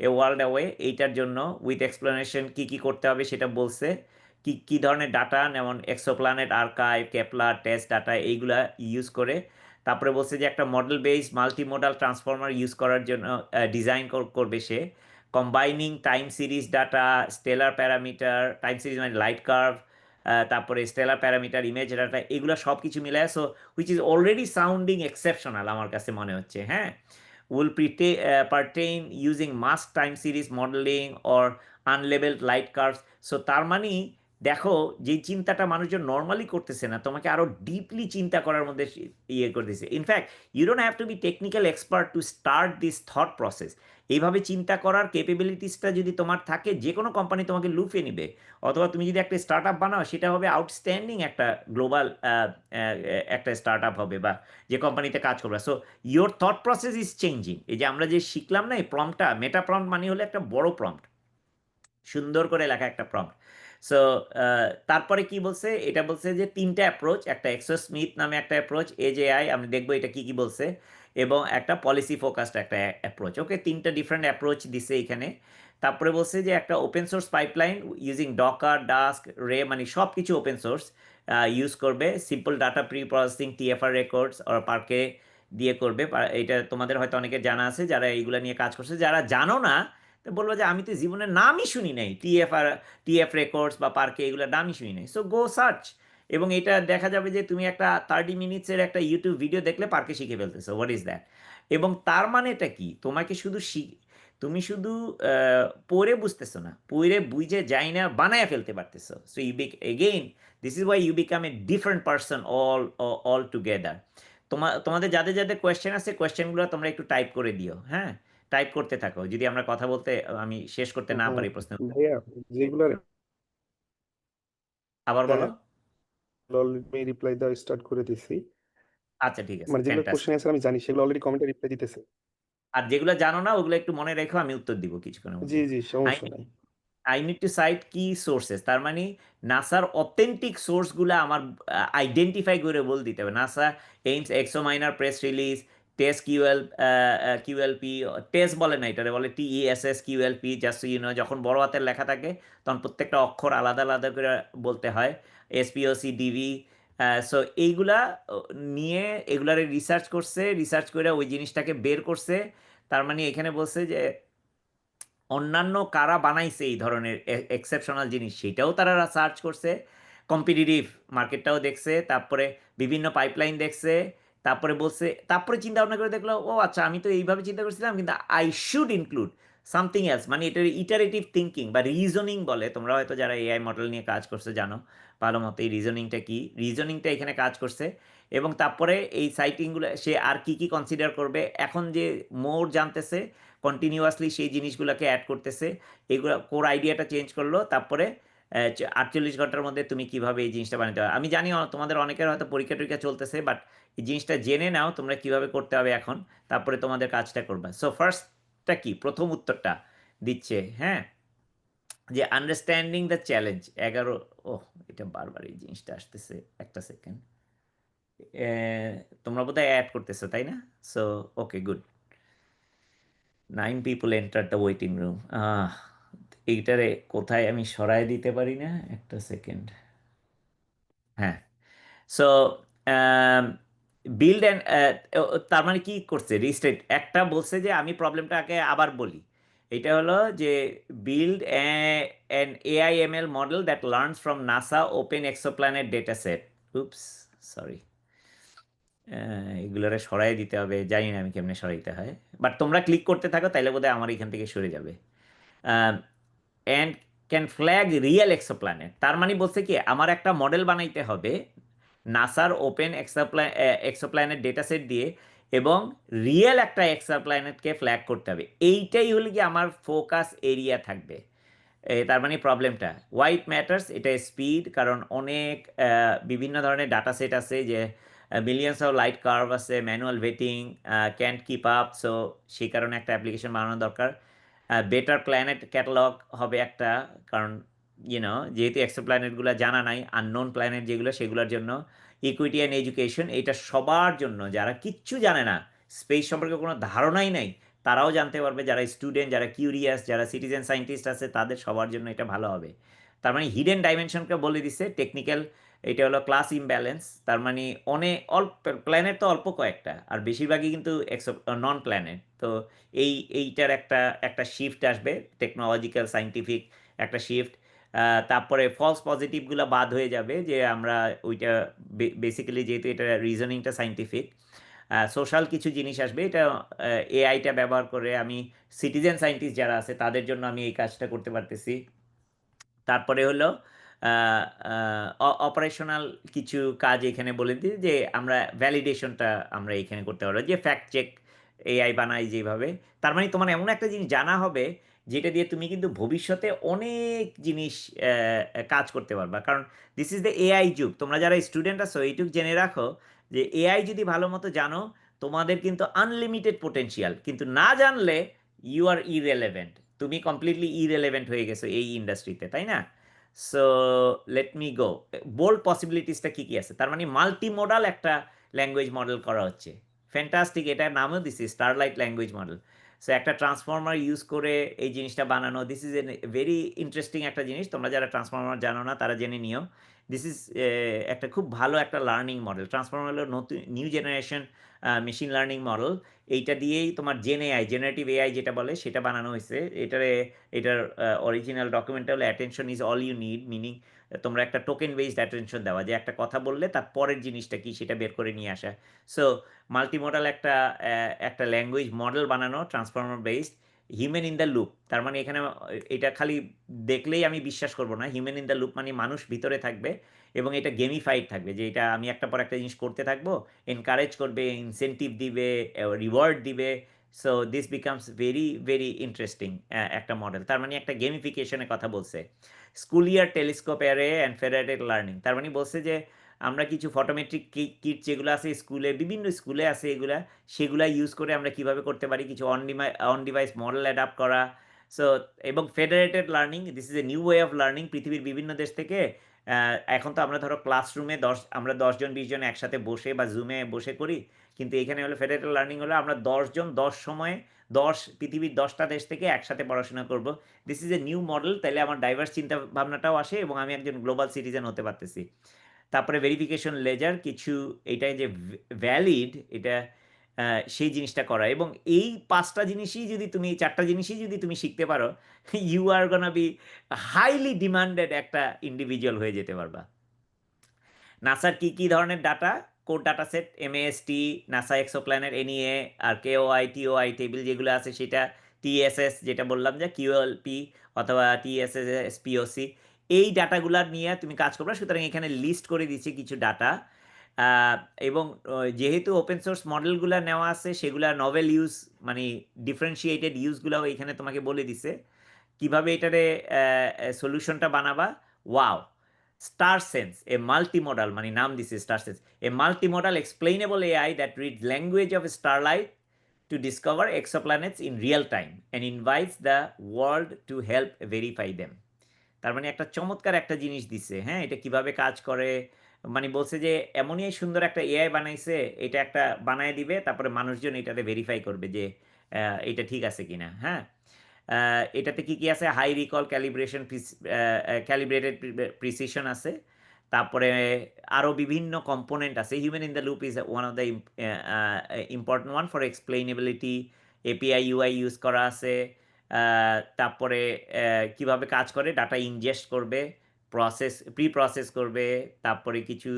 A world away, এইটার জন্য উইথ এক্সপ্লেনেশন কি কি করতে হবে সেটা বলছে। কি কি ধরনের ডাটা, যেমন exoplanet archive, Kepler, TESS data, এইগুলা ইউজ করে। তারপরে বলছে যে একটা model base multimodal transformer use করার জন্য ডিজাইন করবে সে। Combining time series data, stellar parameter, time series মানে লাইট কার্ভ, তারপরে স্টেলার প্যারামিটার, ইমেজ ডাটা, এগুলো সব কিছু মিলায়। So which is already sounding exceptional আমার কাছে মনে হচ্ছে, হ্যাঁ। Will pertain using mass time series modelling or unlabelled light curves. So তার মানে দেখো, যে চিন্তাটা মানুষজন নর্মালি করতেছে না, তোমাকে আরও ডিপলি চিন্তা করার মধ্যে ইয়ে করে দিচ্ছে। In fact you don't have to be technical expert to start this thought process. এইভাবে চিন্তা করার ক্যাপেবিলিটিসটা যদি তোমার থাকে, যে কোনো কোম্পানি তোমাকে লুফে নিবে। অথবা তুমি যদি একটা স্টার্ট আপ বানাও, সেটা হবে আউটস্ট্যান্ডিং একটা গ্লোবাল একটা স্টার্ট আপ হবে, বা যে কোম্পানিতে কাজ করবে। So your thought process is changing. এই যে আমরা যে শিখলাম না, এই প্রম্পটটা, মেটা প্রম্পট মানে হলো একটা বড় প্রম্পট, সুন্দর করে লেখা একটা প্রম্পট। সো তারপরে কি বলছে, এটা বলছে যে 3টা অ্যাপ্রোচ, একটা এক্সো স্মিথ নামে একটা অ্যাপ্রোচ, এজেআই, আমি দেখবো এটা কি কি বলছে, এবং একটা পলিসি ফোকাসড একটা অ্যাপ্রোচ। ওকে, 3টা ডিফারেন্ট অ্যাপ্রোচ দিছে এখানে। তারপরে বলছে যে একটা open source pipeline using Docker, Dask, Ray, মানে সব কিছু ওপেন সোর্স ইউজ করবে। Simple data preprocessing, TFR records আর পার্কে দিয়ে করবে। এটা তোমাদের হয়তো অনেকের জানা আছে যারা এইগুলো নিয়ে কাজ করছে। যারা জানো না, তো বলবো যে আমি তো জীবনের নামই শুনি নাই, টিএফ রেকর্ডস বা পার্কে, এগুলোর নামই শুনি নাই। সো গো সার্চ, এবং এটা দেখা যাবে যে তুমি একটা 30 মিনিটসের একটা ইউটিউব ভিডিও দেখলে পার্কে শিখে ফেলতেছো হোয়াট ইজ দ্যাট। এবং তার মানে এটা কি, তোমাকে শুধু তুমি শুধু পড়ে বুঝতেছো না, পড়ে বুঝে যাই না বানায় ফেলতে পারতেছো। So you again this is why you become a different person altogether. তোমাদের যাদের যাদের কোয়েশ্চেন আছে, কোয়েশ্চেনগুলো তোমরা একটু টাইপ করে দিও, হ্যাঁ। টাইপ করতে থাকো, যদি আমরা কথা বলতে আমি শেষ করতে না পারি প্রশ্ন। ভাইয়া, যেগুলো আবার বলো। অলরেডি রিপ্লাই দেওয়া স্টার্ট করে দিছি। আচ্ছা, ঠিক আছে, মানে যেগুলো ফ্যান্টাস্টিক। কোশ্চেন আছে আমি জানি, সেগুলো অলরেডি কমেন্টে রিপ্লাই দিতেছে। আর যেগুলো জানো না ওগুলো একটু মনে রেখো, আমি উত্তর দিব কিছুক্ষণের জি মধ্যে। জি, সমস্যা নাই। আই নিড টু সাইট কি সোর্সেস, তার মানে নাসার অথেন্টিক সোর্সগুলো আমার আইডেন্টিফাই করে বল দিতে হবে। NASA Ames ExoMiner press release, TESS QLP, TESS বলে না, এটারে বলে TESS QLP, just you know. যখন বড় হাতের লেখা থাকে তখন প্রত্যেকটা অক্ষর আলাদা আলাদা করে বলতে হয়। SPOC DV. সো এইগুলা নিয়ে এগুলারে রিসার্চ করছে, রিসার্চ করে ওই জিনিসটাকে বের করছে। তার মানে এখানে বলছে যে অন্যান্য কারা বানাইছে এই ধরনের এক্সেপশনাল জিনিস, সেটাও তারা সার্চ করছে। কম্পিটিটিভ মার্কেটটাও দেখছে, তারপরে বিভিন্ন পাইপলাইন দেখছে। তারপরে বলছে, তারপরে চিন্তা ভাবনা করে দেখলো, ও আচ্ছা, আমি তো এইভাবে চিন্তা করছিলাম, কিন্তু I should include something else, মানে এটা ইটারেটিভ থিঙ্কিং বা রিজনিং বলে। তোমরা হয়তো যারা এআই মডেল নিয়ে কাজ করছে জানো ভালো মতো এই রিজনিংটা কি। রিজনিংটা এখানে কাজ করছে এবং তারপরে এই সাইটিংগুলো সে আর কি কি কনসিডার করবে, এখন যে মোর জানতেছে কন্টিনিউয়াসলি সেই জিনিসগুলোকে অ্যাড করতেছে, এগুলো কোর আইডিয়াটা চেঞ্জ করলো। তারপরে 48 ঘন্টার মধ্যে তুমি কিভাবে এই জিনিসটা বানাতে হবে। আমি জানি তোমাদের অনেকের হয়তো পরীক্ষা টরীক্ষা চলতেছে, বাট এই জিনিসটা জেনে নাও তোমরা কিভাবে করতে হবে এখন, তারপরে তোমাদের কাজটা করবে। সো ফার্স্টটা কি, প্রথম উত্তরটা দিচ্ছে, হ্যাঁ, যে আন্ডারস্ট্যান্ডিং দ্য চ্যালেঞ্জ 11। ও এটা বারবার এই জিনিসটা আসতেছে, একটা সেকেন্ড। তোমরা বোধহয় অ্যাড করতেছো তাই না? So okay, good. 9 people entered the waiting room. এইটারে কোথায় আমি সরায় দিতে পারি না? একটা সেকেন্ড। হ্যাঁ, সো বিল্ড অ্যান্ড, তার মানে কি করছে, রিস্টেট একটা বলছে যে আমি প্রবলেমটাকে আবার বলি। এটা হলো যে build an AIML model that learns from NASA open exoplanet data set. Oops, sorry, এগুলোরে সরাই দিতে হবে, জানি না আমি কেমনে সরাইতে হয়, বাট তোমরা ক্লিক করতে থাকো তাইলে বোধহয় আমার এখান থেকে সরে যাবে। And can flag real exoplanet, তার মানে বলছে কি আমার একটা মডেল বানাইতে হবে নাসার ওপেন এক্সোপ্ল্যানেট ডেটা সেট দিয়ে, এবং রিয়েল একটা এক্সোপ্ল্যানেটকে ফ্ল্যাগ করতে হবে। এইটাই হলো কি আমার ফোকাস এরিয়া থাকবে। তার মানে প্রবলেমটা হোয়াইট ম্যাটার্স, এটা স্পিড, কারণ অনেক বিভিন্ন ধরনের ডাটা সেট আছে, যে মিলিয়ন্স অফ লাইট কার্ভ আছে, manual vetting can't keep up, so সেই কারণে একটা অ্যাপ্লিকেশন বানানো দরকার। বেটার প্ল্যানেট ক্যাটালগ হবে একটা, কারণ যেহেতু এক্সোপ্ল্যানেটগুলো জানা নাই, আননোন প্ল্যানেট যেগুলো সেগুলোর জন্য। ইকুইটি অ্যান্ড এডুকেশন, এটা সবার জন্য, যারা কিচ্ছু জানে না, স্পেস সম্পর্কে কোনো ধারণাই নাই, তারাও জানতে পারবে, যারা স্টুডেন্ট, যারা কিউরিয়াস, যারা সিটিজেন সায়েন্টিস্ট আছে, তাদের সবার জন্য এটা ভালো হবে। তার মানে হিডেন ডাইমেনশনকে বলে দিচ্ছে টেকনিক্যাল, এটা হলো ক্লাস ইমব্যালেন্স, তার মানে অনেক অল্প প্ল্যানেট তো অল্প কয়েকটা, আর বেশিরভাগই কিন্তু নন প্ল্যানেট। তো এইটার একটা শিফট আসবে, টেকনোলজিক্যাল সায়েন্টিফিক একটা শিফট। তারপরে ফলস পজিটিভগুলো বাদ হয়ে যাবে, যে আমরা ওইটা বেসিক্যালি যেহেতু এটা রিজনিংটা সায়েন্টিফিক। সোশ্যাল কিছু জিনিস আসবে, এটা এআইটা ব্যবহার করে আমি সিটিজেন সায়েন্টিস্ট যারা আছে তাদের জন্য আমি এই কাজটা করতে পারতেছি। তারপরে হলো অপারেশনাল কিছু কাজ এখানে বলে দিই, যে আমরা ভ্যালিডেশনটা আমরা এখানে করতে পারবো, যে ফ্যাক্ট চেক এআই বানাই যেভাবে। তার মানে তোমার এমন একটা জিনিস জানা হবে যেটা দিয়ে তুমি কিন্তু ভবিষ্যতে অনেক জিনিস কাজ করতে পারবা, কারণ দিস ইজ দ্য এআই যুগ। তোমরা যারা স্টুডেন্ট আছো এইটুক জেনে রাখো যে এআই যদি ভালো মতো জানো, তোমাদের কিন্তু আনলিমিটেড পোটেনশিয়াল, কিন্তু না জানলে ইউ আর ইরেলেভেন্ট, তুমি কমপ্লিটলি ইরেলেভেন্ট হয়ে গেছো এই ইন্ডাস্ট্রিতে, তাই না? So let me go, bold পসিবিলিটিসটা কী কী আছে। তার মানে মাল্টি মোডাল একটা ল্যাঙ্গুয়েজ মডেল করা হচ্ছে, ফ্যান্টাস্টিক, এটার নামও দিছি স্টারলাইট ল্যাঙ্গুয়েজ মডেল। সো একটা ট্রান্সফর্মার ইউজ করে এই জিনিসটা বানানো, this is a very interesting একটা জিনিস। তোমরা যারা ট্রান্সফর্মার জানো না তারা জেনে নিও, দিস ইজ একটা খুব ভালো একটা লার্নিং মডেল। ট্রান্সফর্মার হলো নতুন new generation machine learning model. এইটা দিয়েই তোমার জেনএআই, জেনারেটিভ এআই যেটা বলে সেটা বানানো হয়েছে। এটার অরিজিনাল ডকুমেন্টটা হলো attention is all you need, meaning তোমরা একটা টোকেন বেসড অ্যাটেনশন দেওয়া, যে একটা কথা বললে তার পরের জিনিসটা কি সেটা বের করে নিয়ে আসা। সো মাল্টিমোডাল একটা ল্যাঙ্গুয়েজ মডেল বানানো, transformer based, human in the loop. তার মানে এখানে এটা খালি দেখলেই আমি বিশ্বাস করবো না, হিউম্যান ইন দ্য লুপ মানে মানুষ ভিতরে থাকবে, এবং এটা গেমিফাইড থাকবে, যে এটা আমি একটা পর একটা জিনিস করতে থাকবো, এনকারেজ করবে, ইনসেন্টিভ দিবে, রিওয়ার্ড দিবে। So this becomes very very interesting একটা মডেল। তার মানে একটা গেমিফিকেশনের কথা বলছে। School year telescope array and federated learning, তার মানে বলছে যে আমরা কিছু ফটোমেট্রিক কিট যেগুলো আছে স্কুলে, বিভিন্ন স্কুলে আছে এগুলা, সেগুলা ইউজ করে আমরা কিভাবে করতে পারি, কিছু অন ডিভাইস মডেল অ্যাডাপ্ট করা। সো এবং federated learning, this is a new way of learning, পৃথিবীর বিভিন্ন দেশ থেকে। এখন তো আমরা ধরো ক্লাসরুমে আমরা 10 জন 20 জন একসাথে বসে বা জুমে বসে করি, কিন্তু এখানে হলো ফেডারেটেড লার্নিং হলো আমরা 10 জন 10 সময়ে পৃথিবীর 10টা দেশ থেকে একসাথে পড়াশোনা করব। This is a new model, তাইলে আমার ডাইভার্স চিন্তা ভাবনাটাও আসে এবং আমি একজন গ্লোবাল সিটিজেন হতে পারতেছি। তারপরে ভেরিফিকেশন লেজার, কিছু এটাই যে ভ্যালিড, এটা সেই জিনিসটা করা, এবং এই 5টা জিনিসই যদি তুমি 4টা জিনিসই যদি তুমি শিখতে পারো, you are gonna be highly demanded একটা ইন্ডিভিজুয়াল হয়ে যেতে পারবা। নাসার কি কি ধরনের data, code data set, MAST, NASA exoplanet, NEA, আর কেওআই টিওআই টেবিল যেগুলো আছে সেটা, টিএসএস যেটা বললাম যে কিউএলপি অথবা টিএসএস পিওসি, এই ডাটাগুলা নিয়ে তুমি কাজ করবে। সুতরাং এখানে লিস্ট করে দিচ্ছি কিছু ডাটা, এবং যেহেতু ওপেন সোর্স মডেলগুলো নেওয়া আছে সেগুলা নভেল ইউজ মানে ডিফারেন্সিয়েটেড ইউজগুলাও এখানে তোমাকে বলে দিছে কিভাবে এটারে সলিউশনটা বানাবা। Wow, star sense a multimodal, মানে নাম দিছে star sense, a multimodal explainable AI that read language of starlight to discover exoplanets in real time and invites the world to help verify them. তার মানে একটা চমৎকার একটা জিনিস দিছে। হ্যাঁ, এটা কিভাবে কাজ করে, মানে বলছে যে এমনই সুন্দর একটা এআই বানাইছে, এটা একটা বানায় দিবে, তারপরে মানুষজন এটাতে ভেরিফাই করবে যে এটা ঠিক আছে কিনা। হ্যাঁ, এটাতে কি কি আছে, হাই রিকল, ক্যালিব্রেটেড প্রিসিশন আছে, তারপরে আরও বিভিন্ন কম্পোনেন্ট আছে। Human in the loop is one of the important one for explainability. API UI use করা আছে। তারপরে কিভাবে কাজ করে, ডাটা ইনজেস্ট করবে, প্রি প্রসেস করবে, তারপরে কিছু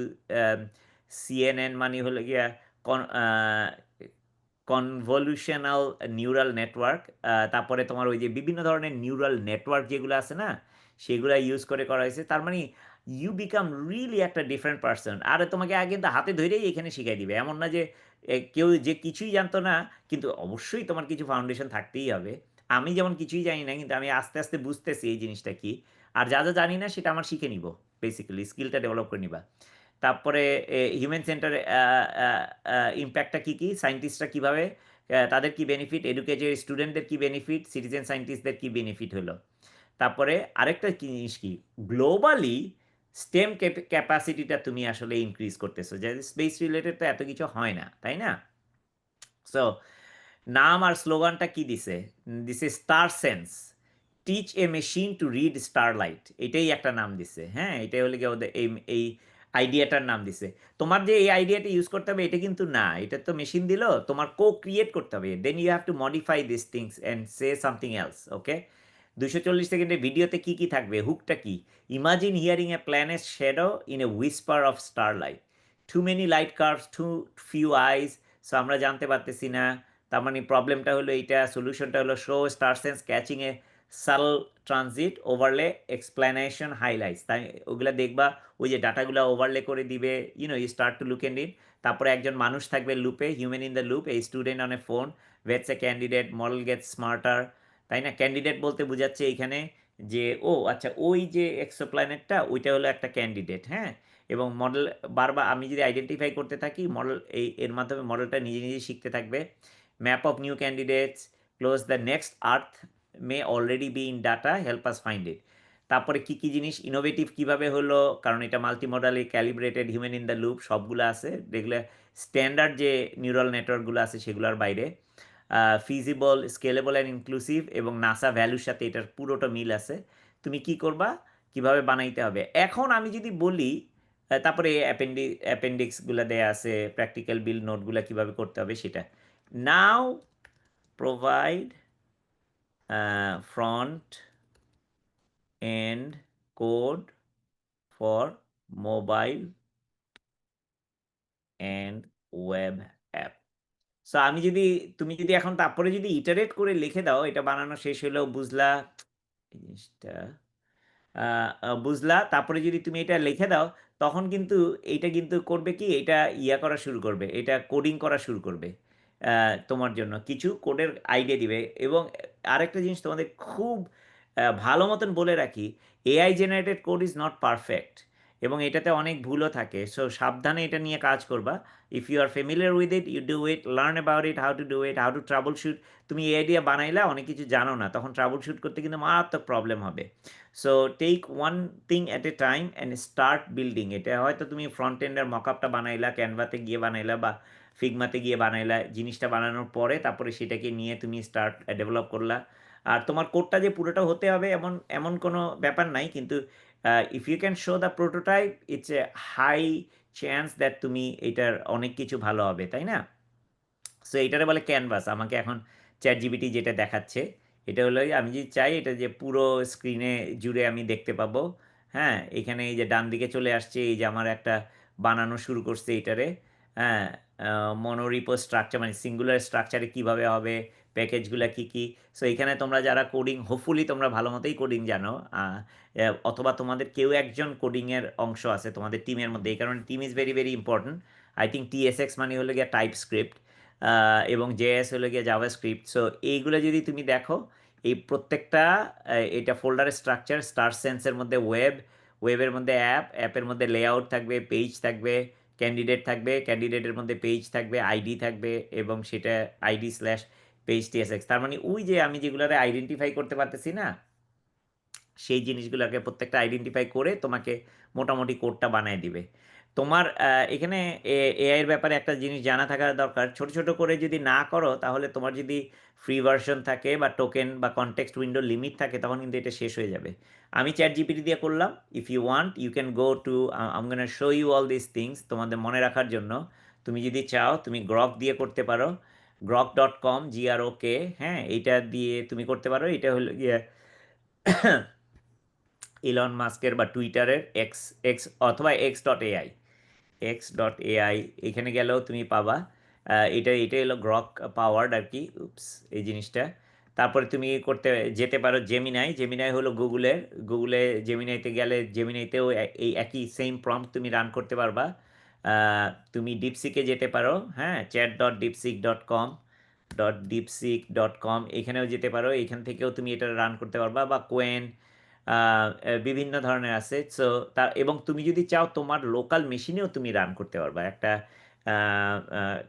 সিএনএন মানে হলো গিয়া কনভলিউশনাল নিউরাল নেটওয়ার্ক, তারপরে তোমার ওই যে বিভিন্ন ধরনের নিউরাল নেটওয়ার্ক যেগুলো আছে না, সেগুলো ইউজ করে করা হয়েছে। তার মানে ইউ বিকাম রিয়েলি একটা ডিফারেন্ট পার্সন। আর তোমাকে আগে কিন্তু হাতে ধরেই এখানে শিখাই দিবে, এমন না যে কেউ যে কিছুই জানতো না, কিন্তু অবশ্যই তোমার কিছু ফাউন্ডেশন থাকতেই হবে। আমি যেমন কিছুই জানি না, কিন্তু আমি আস্তে আস্তে বুঝতেছি এই জিনিসটা কি, আর যা যা জানি না সেটা আমার শিখে নিব, বেসিক্যালি স্কিলটা ডেভেলপ করে নিবা। তারপরে হিউম্যান সেন্টারে ইম্প্যাক্টটা কী কী, সায়েন্টিস্টরা কীভাবে, তাদের কি বেনিফিট, এডুকেটেড স্টুডেন্টদের কি বেনিফিট, সিটিজেন সায়েন্টিস্টদের কি বেনিফিট হলো। তারপরে আরেকটা জিনিস কি, গ্লোবালি স্টেম ক্যাপাসিটিটা তুমি আসলে ইনক্রিজ করতেছো, যে স্পেস রিলেটেড তো এত কিছু হয় না, তাই না? সো নাম আর স্লোগানটা কি দিছে, দিছে star sense, teach A machine to read starlight, এটাই একটা নাম দিছে। হ্যাঁ, এটাই হলে গিয়ে ওদের এই আইডিয়াটার নাম দিছে। তোমার যে এই আইডিয়াটা ইউজ করতে হবে এটা কিন্তু না, এটা তো মেশিন দিল, তোমার ক্রিয়েট করতে হবে। Then you have to modify this things and say something else. Okay, 240 সেকেন্ডের ভিডিওতে কি কি থাকবে, হুকটা কি, imagine hearing a planet shadow in a whisper of starlight, too many light curves, too few eyes, so আমরা জানতে পারতেছি না। তার মানে প্রবলেমটা হলো এইটা, সলিউশনটা হলো শো স্টার সেন্স ক্যাচিং এ সাল ট্রানজিট ওভারলে এক্সপ্লেনেশন হাইলাইটস। তাই ওগুলো দেখবা, ওই যে ডাটাগুলো ওভারলে করে দিবে, you start to look and in. তারপরে একজন মানুষ থাকবে লুপে, হিউম্যান ইন দ্য লুপ, এই student on a phone vets a candidate, model gets smarter, তাই না? ক্যান্ডিডেট বলতে বোঝাচ্ছে এইখানে যে ও আচ্ছা, ওই যে এক্সোপ্ল্যানেটটা ওইটা হলো একটা ক্যান্ডিডেট। হ্যাঁ, এবং মডেল বারবার আমি যদি আইডেন্টিফাই করতে থাকি, মডেল এর মাধ্যমে মডেলটা নিজে নিজে শিখতে থাকবে। Map of new candidates, close the next Earth may already be in data, help us find it. তারপরে কী কী জিনিস ইনোভেটিভ কীভাবে হলো, কারণ এটা multimodally, calibrated, human in the loop সবগুলো আছে, যেগুলো স্ট্যান্ডার্ড যে নিউরাল নেটওয়ার্কগুলো আছে সেগুলোর বাইরে, ফিজিবল, স্কেলেবল অ্যান্ড ইনক্লুসিভ, এবং নাসা ভ্যালুর সাথে এটার পুরোটা মিল আছে। তুমি কি করবা, কিভাবে বানাইতে হবে। এখন আমি যদি বলি, তারপরে অ্যাপেন্ডিক্সগুলো দেয়া আছে, প্র্যাকটিক্যাল বিল নোটগুলো কিভাবে করতে হবে সেটা। Now provide front end code for mobile and web app. So আমি যদি, তুমি যদি এখন তারপরে যদি ইটারেট করে লিখে দাও, এটা বানানো শেষ হলেও বুঝলা এই জিনিসটা, বুঝলা, তারপরে যদি তুমি এটা লিখে দাও, তখন কিন্তু এইটা কিন্তু করবে কি, এটা ইয়া করা শুরু করবে, এটা কোডিং করা শুরু করবে, তোমার জন্য কিছু কোডের আইডিয়া দিবে। এবং আরেকটা জিনিস তোমাদের খুব ভালো মতন বলে রাখি, AI generated code is not perfect, এবং এটাতে অনেক ভুলও থাকে। সো সাবধানে এটা নিয়ে কাজ করবা। If you are familiar with it, you do it, learn about it, how to do it, how to troubleshoot. তুমি এআই দিয়ে বানাইলা, অনেক কিছু জানো না, তখন ট্রাবল শুট করতে কিন্তু মারাত্মক প্রবলেম হবে। So take one thing at a time and start building. এটা হয়তো তুমি ফ্রন্ট এন্ডের মকআপটা বানাইলা, ক্যানভাতে গিয়ে বানাইলা বা ফিগমাতে গিয়ে বানাইলা, জিনিসটা বানানোর পরে তারপরে সেটাকে নিয়ে তুমি স্টার্ট ডেভেলপ করলা। আর তোমার কোডটা যে পুরোটা হতে হবে এমন এমন কোনো ব্যাপার নাই, কিন্তু if you can show the prototype, it's a high chance that তুমি এটার অনেক কিছু ভালো হবে, তাই না? সো এইটারে বলে ক্যানভাস। আমাকে এখন চ্যাট জিপিটি যেটা দেখাচ্ছে, এটা হলো, আমি যদি চাই এটা যে পুরো স্ক্রিনে জুড়ে আমি দেখতে পাবো। হ্যাঁ, এখানে এই যে ডান দিকে চলে আসছে, এই যে আমার একটা বানানো শুরু করছে এইটারে। হ্যাঁ, মনোরিপো স্ট্রাকচার মানে সিঙ্গুলার স্ট্রাকচারে কীভাবে হবে, প্যাকেজগুলা কি কি। সো এখানে তোমরা যারা কোডিং, হোপফুলি তোমরা ভালো মতোই কোডিং জানো, অথবা তোমাদের কেউ একজন কোডিংয়ের অংশ আছে তোমাদের টিমের মধ্যে, এই কারণে team is very very important. I think TSX মানে হলো গিয়ে টাইপ স্ক্রিপ্ট, এবং JS হলো গিয়ে জাভা স্ক্রিপ্ট। সো এইগুলো যদি তুমি দেখো, এই প্রত্যেকটা এটা ফোল্ডারের স্ট্রাকচার, স্টার সেন্সের মধ্যে ওয়েবের মধ্যে অ্যাপের মধ্যে লেআউট থাকবে, পেজ থাকবে, ক্যান্ডিডেট থাকবে, ক্যান্ডিডেটের মধ্যে পেজ থাকবে, আইডি থাকবে, এবং সেটা ID/পেজ TSX। তার মানে ওই যে আমি যেগুলোরে আইডেন্টিফাই করতে পারতেছি না, সেই জিনিসগুলোকে প্রত্যেকটা আইডেন্টিফাই করে তোমাকে মোটামুটি কোডটা বানায় দিবে। তোমার এখানে AI এর ব্যাপারে একটা জিনিস জানা থাকা দরকার, ছোট ছোট করে যদি না করো তাহলে তোমার যদি ফ্রি ভার্সন থাকে বা টোকেন বা কনটেক্সট উইন্ডো লিমিট থাকে, তখন কিন্তু এটা শেষ হয়ে যাবে। আমি ChatGPT দিয়ে করলাম। If you want you can go to, I am gonna show you all this things তোমাদের মনে রাখার জন্য। তুমি যদি চাও তুমি গ্রক দিয়ে করতে পারো, grok.com, GROK, হ্যাঁ, এইটা দিয়ে তুমি করতে পারো। এটা হলো গিয়ে ইলন মাস্কের বা টুইটারের এক্স এক্স অথবা x.ai এখানে গেলেও তুমি পাবা। এটা হলো গ্রক পাওয়ার্ড আর কি, উপস, এই জিনিসটা। তারপরে তুমি করতে যেতে পারো জেমিনাই হলো গুগলে জেমিনাইতে গেলে জেমিনাইতেও এই একই সেম প্রম্পট তুমি রান করতে পারবা। তুমি ডিপসিকে যেতে পারো, হ্যাঁ, chat.deepseek.com এখানেও যেতে পারো, এখান থেকেও তুমি এটা রান করতে পারবা, বা কোয়েন, বিভিন্ন ধরনের আছে। সো এবং তুমি যদি চাও তোমার লোকাল মেশিনেও তুমি রান করতে পারবা, একটা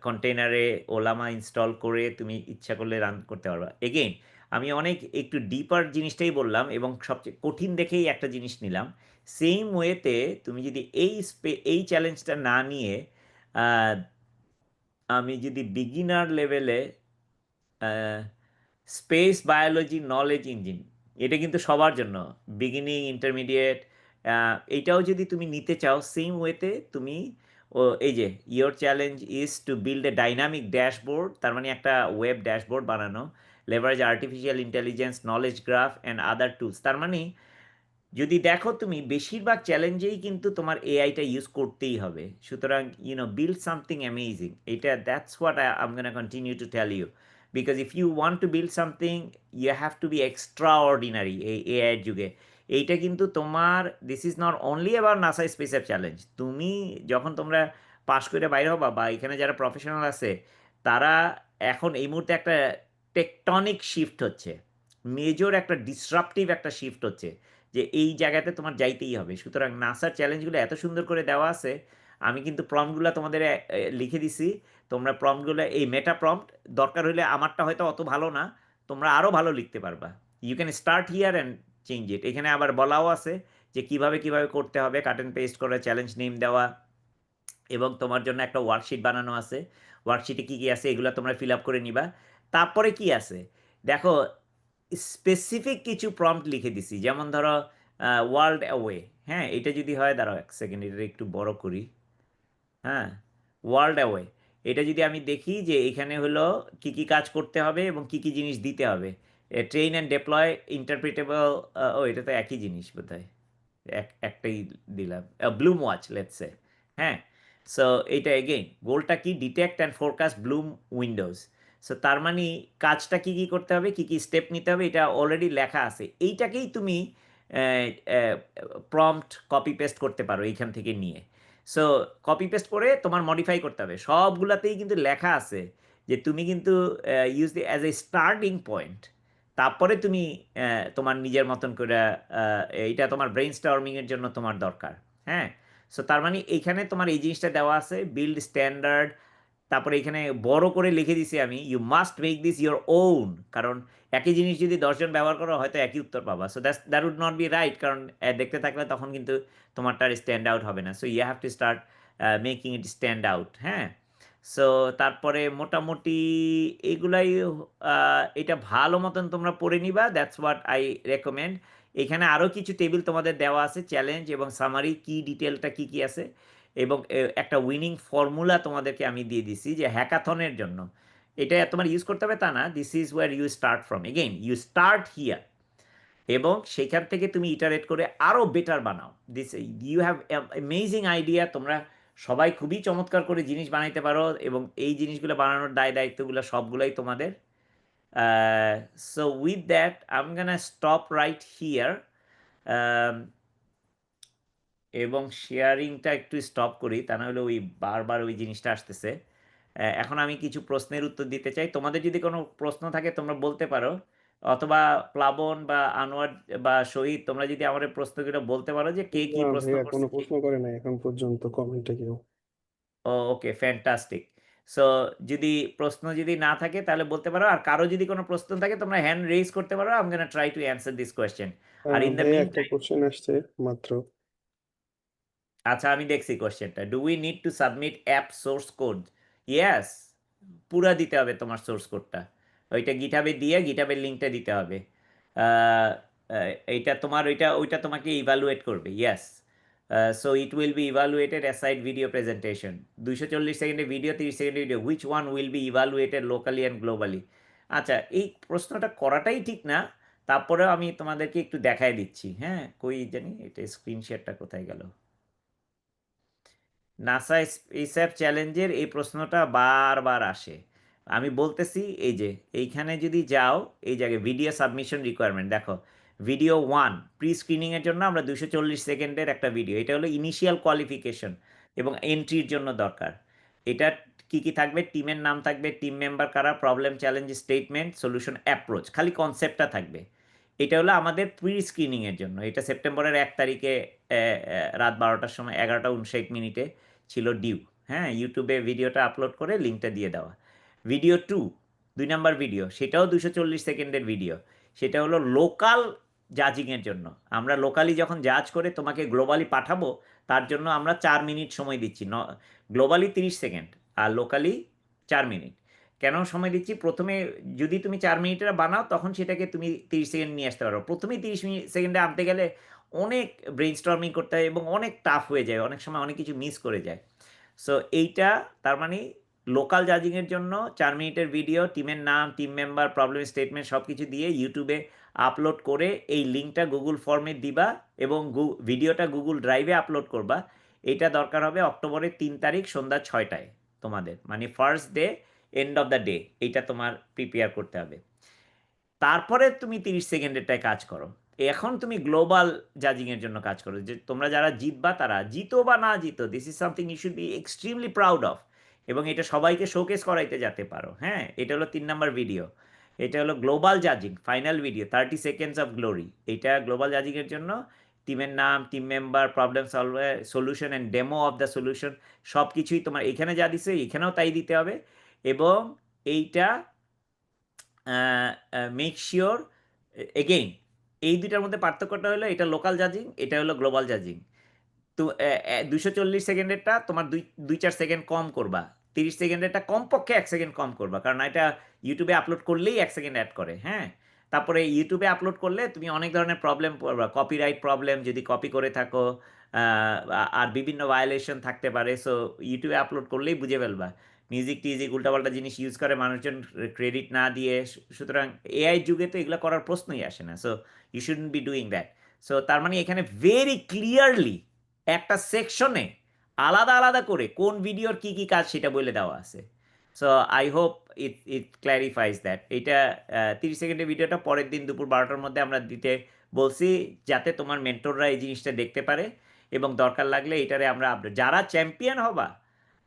কন্টেইনারে ওলামা ইনস্টল করে তুমি ইচ্ছা করলে রান করতে পারবা। এগেইন আমি অনেক একটু ডিপার জিনিসটাই বললাম এবং সবচেয়ে কঠিন দেখেই একটা জিনিস নিলাম। সেম ওয়েতে তুমি যদি এই চ্যালেঞ্জটা না নিয়ে আমি যদি বিগিনার লেভেলে স্পেস বায়োলজি নলেজ ইঞ্জিন, এটা কিন্তু সবার জন্য, বিগিনিং, ইন্টারমিডিয়েট, এইটাও যদি তুমি নিতে চাও সেম ওয়েতে তুমি এই যে your challenge is to build a dynamic dashboard, তার মানে একটা ওয়েব ড্যাশবোর্ড বানানো, leverage artificial intelligence, knowledge graph and other tools. তার মানে যদি দেখো তুমি বেশিরভাগ চ্যালেঞ্জেই কিন্তু তোমার এআইটা ইউজ করতেই হবে। সুতরাং বিল্ড সামথিং অ্যামেজিং, এটা that's what I am gonna continue to tell you, because if you want to build something you have to be extraordinary এই এআইয়ের যুগে। এইটা কিন্তু তোমার, this is not only about NASA স্পেসের challenge. তুমি যখন তোমরা পাশ করে বাইরে হবা, বা এখানে যারা প্রফেশনাল আছে, তারা এখন এই মুহূর্তে একটা টেকটনিক শিফট হচ্ছে, মেজর একটা ডিসরাপটিভ একটা শিফট হচ্ছে, যে এই জায়গাতে তোমার যাইতেই হবে। সুতরাং নাসার চ্যালেঞ্জগুলো এত সুন্দর করে দেওয়া আছে। আমি কিন্তু প্রম্পটগুলো তোমাদের লিখে দিছি, তোমরা প্রম্পটগুলো, এই মেটা প্রম্পট দরকার হলে, আমারটা হয়তো অত ভালো না, তোমরা আরও ভালো লিখতে পারবা। You can start here and change it. এখানে আবার বলাও আছে যে কিভাবে কিভাবে করতে হবে, কাট অ্যান্ড পেস্ট করে চ্যালেঞ্জ নেম দেওয়া, এবং তোমার জন্য একটা ওয়ার্কশিট বানানো আছে। ওয়ার্কশিটে কী কী আছে এগুলো তোমরা ফিল আপ করে নিবা। তারপরে কি আছে দেখো, স্পেসিফিক কিছু প্রম্পট লিখে দিছি, যেমন ধরো ওয়ার্ল্ড অ্যাওয়ে, হ্যাঁ, এটা যদি হয়, দাঁড়াও এক সেকেন্ড, এটা একটু বড় করি, হ্যাঁ, ওয়ার্ল্ড অ্যাওয়ে, এটা যদি আমি দেখি যে এখানে হলো কি কি কাজ করতে হবে এবং কি কি জিনিস দিতে হবে, ট্রেন অ্যান্ড ডেপ্লয় ইন্টারপ্রিটেবল, ও এটা তো একই জিনিস বোধহয়, একটাই দিলাম, ব্লুম ওয়াচ লেটসে, হ্যাঁ। সো এইটা এগেইন গোলটা কি, detect and forecast Bloom Windows. So তার মানে কাজটা কি কি করতে হবে, কি কি স্টেপ নিতে হবে, এটা অলরেডি লেখা আছে। এইটাকেই তুমি প্রম্পট কপি পেস্ট করতে পারো এইখান থেকে নিয়ে। সো কপি পেস্ট করে তোমার মডিফাই করতে হবে, সবগুলাতেই কিন্তু লেখা আছে যে তুমি কিন্তু use the as a starting point, তারপরে তুমি তোমার নিজের মতন করে, এইটা তোমার ব্রেইন স্টর্মিংয়ের জন্য তোমার দরকার, হ্যাঁ। সো তার মানে এইখানে তোমার এই জিনিসটা দেওয়া আছে, বিল্ড স্ট্যান্ডার্ড। তারপরে এখানে বড় করে লিখে দিছি আমি, you must make this your own, কারণ একই জিনিস যদি 10 জন ব্যবহার করো হয়তো একই উত্তর পাবা। So that would not be right, কারণ দেখতে থাকলে তখন কিন্তু তোমারটার স্ট্যান্ড আউট হবে না। So you have to start making it stand out, হ্যাঁ। সো তারপরে মোটামুটি এগুলাই, এটা ভালো মতন তোমরা পড়ে নিবা, দ্যাটস হোয়াট আই রেকমেন্ড। এখানে আরও কিছু টেবিল তোমাদের দেওয়া আছে, চ্যালেঞ্জ এবং সামারি, কি ডিটেলটা কী কী আছে, এবং একটা উইনিং ফর্মুলা তোমাদেরকে আমি দিয়ে দিছি যে হ্যাকাথনের জন্য এটা তোমার ইউজ করতে হবে তা না, this is where you start from, again you start here, এবং সেইখান থেকে তুমি ইটারেট করে আরও বেটার বানাও। This you have amazing idea, তোমরা সবাই খুবই চমৎকার করে জিনিস বানাইতে পারো, এবং এই জিনিসগুলো বানানোর দায়িত্বগুলো সবগুলোই তোমাদের। So with that, I'm gonna stop right here. এবং শেয়ারিংটা একটু স্টপ করি, তা না হলে ওই বারবার ওই জিনিসটা আসতেছে। এখন আমি কিছু প্রশ্নের উত্তর দিতে চাই। তোমাদের যদি কোনো প্রশ্ন থাকে তোমরা বলতে পারো, অথবা প্লাবন বা আনোয়ার বা শহীদ, তোমরা যদি আমার প্রশ্নগুলো বলতে পারো যে কে কি না প্রশ্ন ভাইয়া, করছে কোনো কি। প্রশ্ন করে নাই এখন পর্যন্ত কমেন্টে কেউ। ওকে, ফ্যান্টাস্টিক। সো যদি প্রশ্ন যদি না থাকে তাহলে বলতে পারো, আর কারো যদি কোনো প্রশ্ন থাকে তোমরা হ্যান্ড রেজ করতে পারো। I am gonna try to answer this question. আর ইন দ্য ভাইয়া মিন একটা কোশ্চেন আসছে মাত্র। আচ্ছা, আমি দেখছি কোশ্চেনটা। Do we need to submit app source code? Yes, পুরা দিতে হবে তোমার সোর্স কোডটা। ওইটা গিটহাবে দিয়ে গিটহাবের লিঙ্কটা দিতে হবে। আহ, এইটা তোমার ওইটা তোমাকে ইভালুয়েট করবে। Yes, so it will be evaluated aside video presentation. 240 সেকেন্ডের ভিডিও, 30 সেকেন্ডের video, which one will be evaluated locally and globally? আচ্ছা, এই প্রশ্নটা করাটাই ঠিক না, তারপরেও আমি তোমাদেরকে একটু দেখায় দিচ্ছি। হ্যাঁ, কই জানি এটা স্ক্রিন শেয়ারটা কোথায় গেল। নাসা স্পেসঅ্যাপ চ্যালেঞ্জের এই প্রশ্নটা বারবার আসে। আমি বলতেছি, এই যে এইখানে যদি যাও, এই জায়গায় ভিডিও সাবমিশন রিকোয়ারমেন্ট দেখো, ভিডিও 1 প্রি স্ক্রিনিংয়ের জন্য আমরা 240 সেকেন্ডের একটা ভিডিও, এটা হলো ইনিশিয়াল কোয়ালিফিকেশন এবং এন্ট্রির জন্য দরকার। এটা কি কি থাকবে? টিমের নাম থাকবে, টিম মেম্বার কারা, problem challenge statement, solution approach, খালি কনসেপ্টটা থাকবে। এটা হলো আমাদের প্রি স্ক্রিনিংয়ের জন্য। এটা সেপ্টেম্বরের 1 তারিখে রাত 12টার সময় 11টা 59 মিনিটে ছিল ডিউ। হ্যাঁ, ইউটিউবে ভিডিওটা আপলোড করে লিঙ্কটা দিয়ে দেওয়া। ভিডিও 2, 2 নম্বর ভিডিও, সেটাও 240 সেকেন্ডের ভিডিও। সেটা হলো লোকাল জাজিংয়ের জন্য। আমরা লোকালি যখন জাজ করে তোমাকে গ্লোবালি পাঠাবো, তার জন্য আমরা 4 মিনিট সময় দিচ্ছি। গ্লোবালি 30 সেকেন্ড আর লোকালি 4 মিনিট। কেন সময় দিচ্ছি? প্রথমে যদি তুমি 4 মিনিটের বানাও, তখন সেটাকে তুমি 30 সেকেন্ড নিয়ে আসতে পারো। প্রথমেই 30 সেকেন্ডে আনতে গেলে অনেক ব্রেইনস্টর্মিং করতে হয় এবং অনেক টাফ হয়ে যায়, অনেক সময় অনেক কিছু মিস করে যায়। সো এইটা তার মানে লোকাল জাজিংয়ের জন্য 4 মিনিটের ভিডিও, টিমের নাম, টিম মেম্বার, প্রবলেম স্টেটমেন্ট সব কিছু দিয়ে ইউটিউবে আপলোড করে এই লিঙ্কটা গুগল ফর্মে দিবা এবং ভিডিওটা গুগল ড্রাইভে আপলোড করবা। এটা দরকার হবে অক্টোবরের 3 তারিখ সন্ধ্যা 6টায়। তোমাদের মানে first day, end of the day, এইটা তোমার প্রিপেয়ার করতে হবে। তারপরে তুমি 30 সেকেন্ডেরটায় কাজ করো। এখন তুমি গ্লোবাল জাজিংয়ের জন্য কাজ করো, যে তোমরা যারা জিতবা, তারা জিতো বা না জিতো, this is something you should be extremely proud of, এবং এটা সবাইকে শোকেস করাইতে যেতে পারো। হ্যাঁ, এটা হলো 3 নম্বর ভিডিও। এটা হলো গ্লোবাল জাজিং final video, 30 seconds of glory. এইটা গ্লোবাল জাজিংয়ের জন্য টিমের নাম, team member, problem solver, solution and demo of the solution, সব কিছুই তোমার এখানে যা দিছে এখানেও তাই দিতে হবে। এবং এইটা মেক শিওর, এগেইন এই দুইটার মধ্যে পার্থক্যটা হলো, এটা লোকাল জাজিং, এটা হলো গ্লোবাল জাজিং। তো 240 সেকেন্ডেরটা তোমার 2-4 সেকেন্ড কম করবা, 30 সেকেন্ডেরটা কমপক্ষে 1 সেকেন্ড কম করবা, কারণ এটা ইউটিউবে আপলোড করলেই 1 সেকেন্ড অ্যাড করে। হ্যাঁ, তারপরে ইউটিউবে আপলোড করলে তুমি অনেক ধরনের প্রবলেম পড়বা, কপিরাইট প্রবলেম যদি কপি করে থাকো, আর বিভিন্ন ভায়োলেশন থাকতে পারে। সো ইউটিউবে আপলোড করলেই বুঝে ফেলবা। মিউজিক টিউজিক উল্টাপাল্টা জিনিস ইউজ করে মানুষজন, ক্রেডিট না দিয়ে। সুতরাং এআই যুগে তো এগুলো করার প্রশ্নই আসে না। So you shouldn't be doing that. So তার মানে এখানে ভেরি ক্লিয়ারলি একটা সেকশনে আলাদা আলাদা করে কোন ভিডিওর কি কি কাজ সেটা বলে দেওয়া আছে। So I hope it clarifies that. এটা 30 সেকেন্ডের ভিডিওটা পরের দিন দুপুর 12টার মধ্যে আমরা দিতে বলছি, যাতে তোমার মেন্টররা এই জিনিসটা দেখতে পারে, এবং দরকার লাগলে এটারে আমরা আপডেট, যারা চ্যাম্পিয়ন হবা,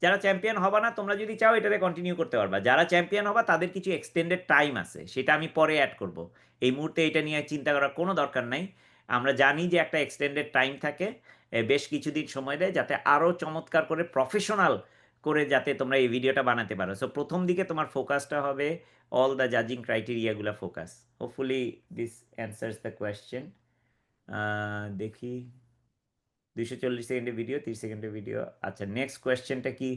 যারা চ্যাম্পিয়ন হবা না, তোমরা যদি চাও এটাতে কন্টিনিউ করতে পারবা। যারা চ্যাম্পিয়ন হবা তাদের কিছু এক্সটেন্ডেড টাইম আছে, সেটা আমি পরে অ্যাড করব। এই মুহূর্তে এটা নিয়ে চিন্তা করার কোনো দরকার নাই। আমরা জানি যে একটা এক্সটেন্ডেড টাইম থাকে, বেশ কিছুদিন সময় দেয়, যাতে আরও চমৎকার করে প্রফেশনাল করে যাতে তোমরা এই ভিডিওটা বানাতে পারো। সো প্রথম দিকে তোমার ফোকাসটা হবে অল দ্য জাজিং ক্রাইটেরিয়াগুলো focus. Hopefully this answers the question. দেখি, 240 সেকেন্ডের ভিডিও, 30 সেকেন্ডের ভিডিও। আচ্ছা, নেক্সট কোয়েশ্চেনটা কি?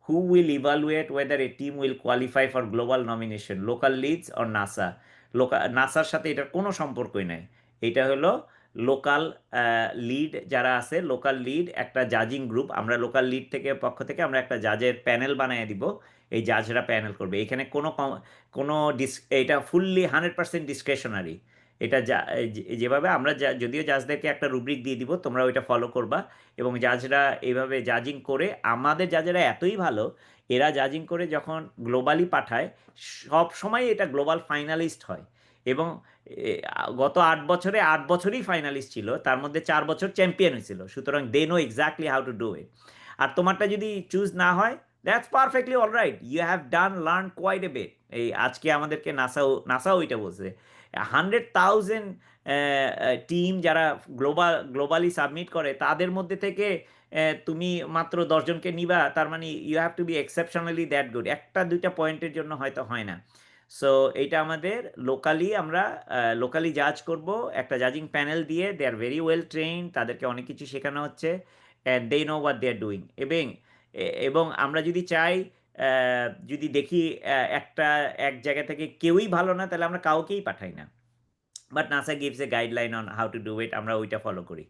Who will evaluate whether a team will qualify for global nomination, local leads or NASA? নাসার সাথে এটার কোনো সম্পর্কই নাই। এটা হলো লোকাল লিড যারা আছে, লোকাল লিড একটা জাজিং গ্রুপ, আমরা লোকাল লিড থেকে পক্ষ থেকে আমরা একটা জাজের প্যানেল বানিয়ে দিব। এই জাজরা প্যানেল করবে। এখানে কোনো এটা ফুললি 100% ডিসক্রেশনারি। এটা যেভাবে আমরা যদিও জাজদেরকে একটা রুব্রিক দিয়ে দিব, তোমরা ওইটা ফলো করবা, এবং জাজরা এইভাবে জাজিং করে, আমাদের জাজেরা এতই ভালো, এরা জাজিং করে যখন গ্লোবালি পাঠায় সব সময় এটা গ্লোবাল ফাইনালিস্ট হয়। এবং গত 8 বছরে 8 বছরই ফাইনালিস্ট ছিল, তার মধ্যে 4 বছর চ্যাম্পিয়ন হয়েছিল, সুতরাং they know exactly how to do it. আর তোমারটা যদি চুজ না হয়, that's perfectly all right, you have learn quite a bit. এই আজকে আমাদেরকে নাসাও এটা বলছে, 100,000 টিম যারা গ্লোবালি সাবমিট করে, তাদের মধ্যে থেকে তুমি মাত্র 10 জনকে নিবা, তার মানে you have to be exceptionally that good. একটা দুইটা পয়েন্টের জন্য হয়তো হয় না। সো এইটা আমাদের আমরা লোকালি জাজ করব একটা জাজিং প্যানেল দিয়ে। They are very well train, তাদেরকে অনেক কিছু শেখানো হচ্ছে, and they know what they are doing. এবং আমরা যদি চাই, যদি দেখি এক জায়গা থেকে কেউই ভালো না, তাহলে আমরা কাউকেই পাঠাই না। But NASA gives a guideline on how to do ইট, আমরা ওইটা ফলো করি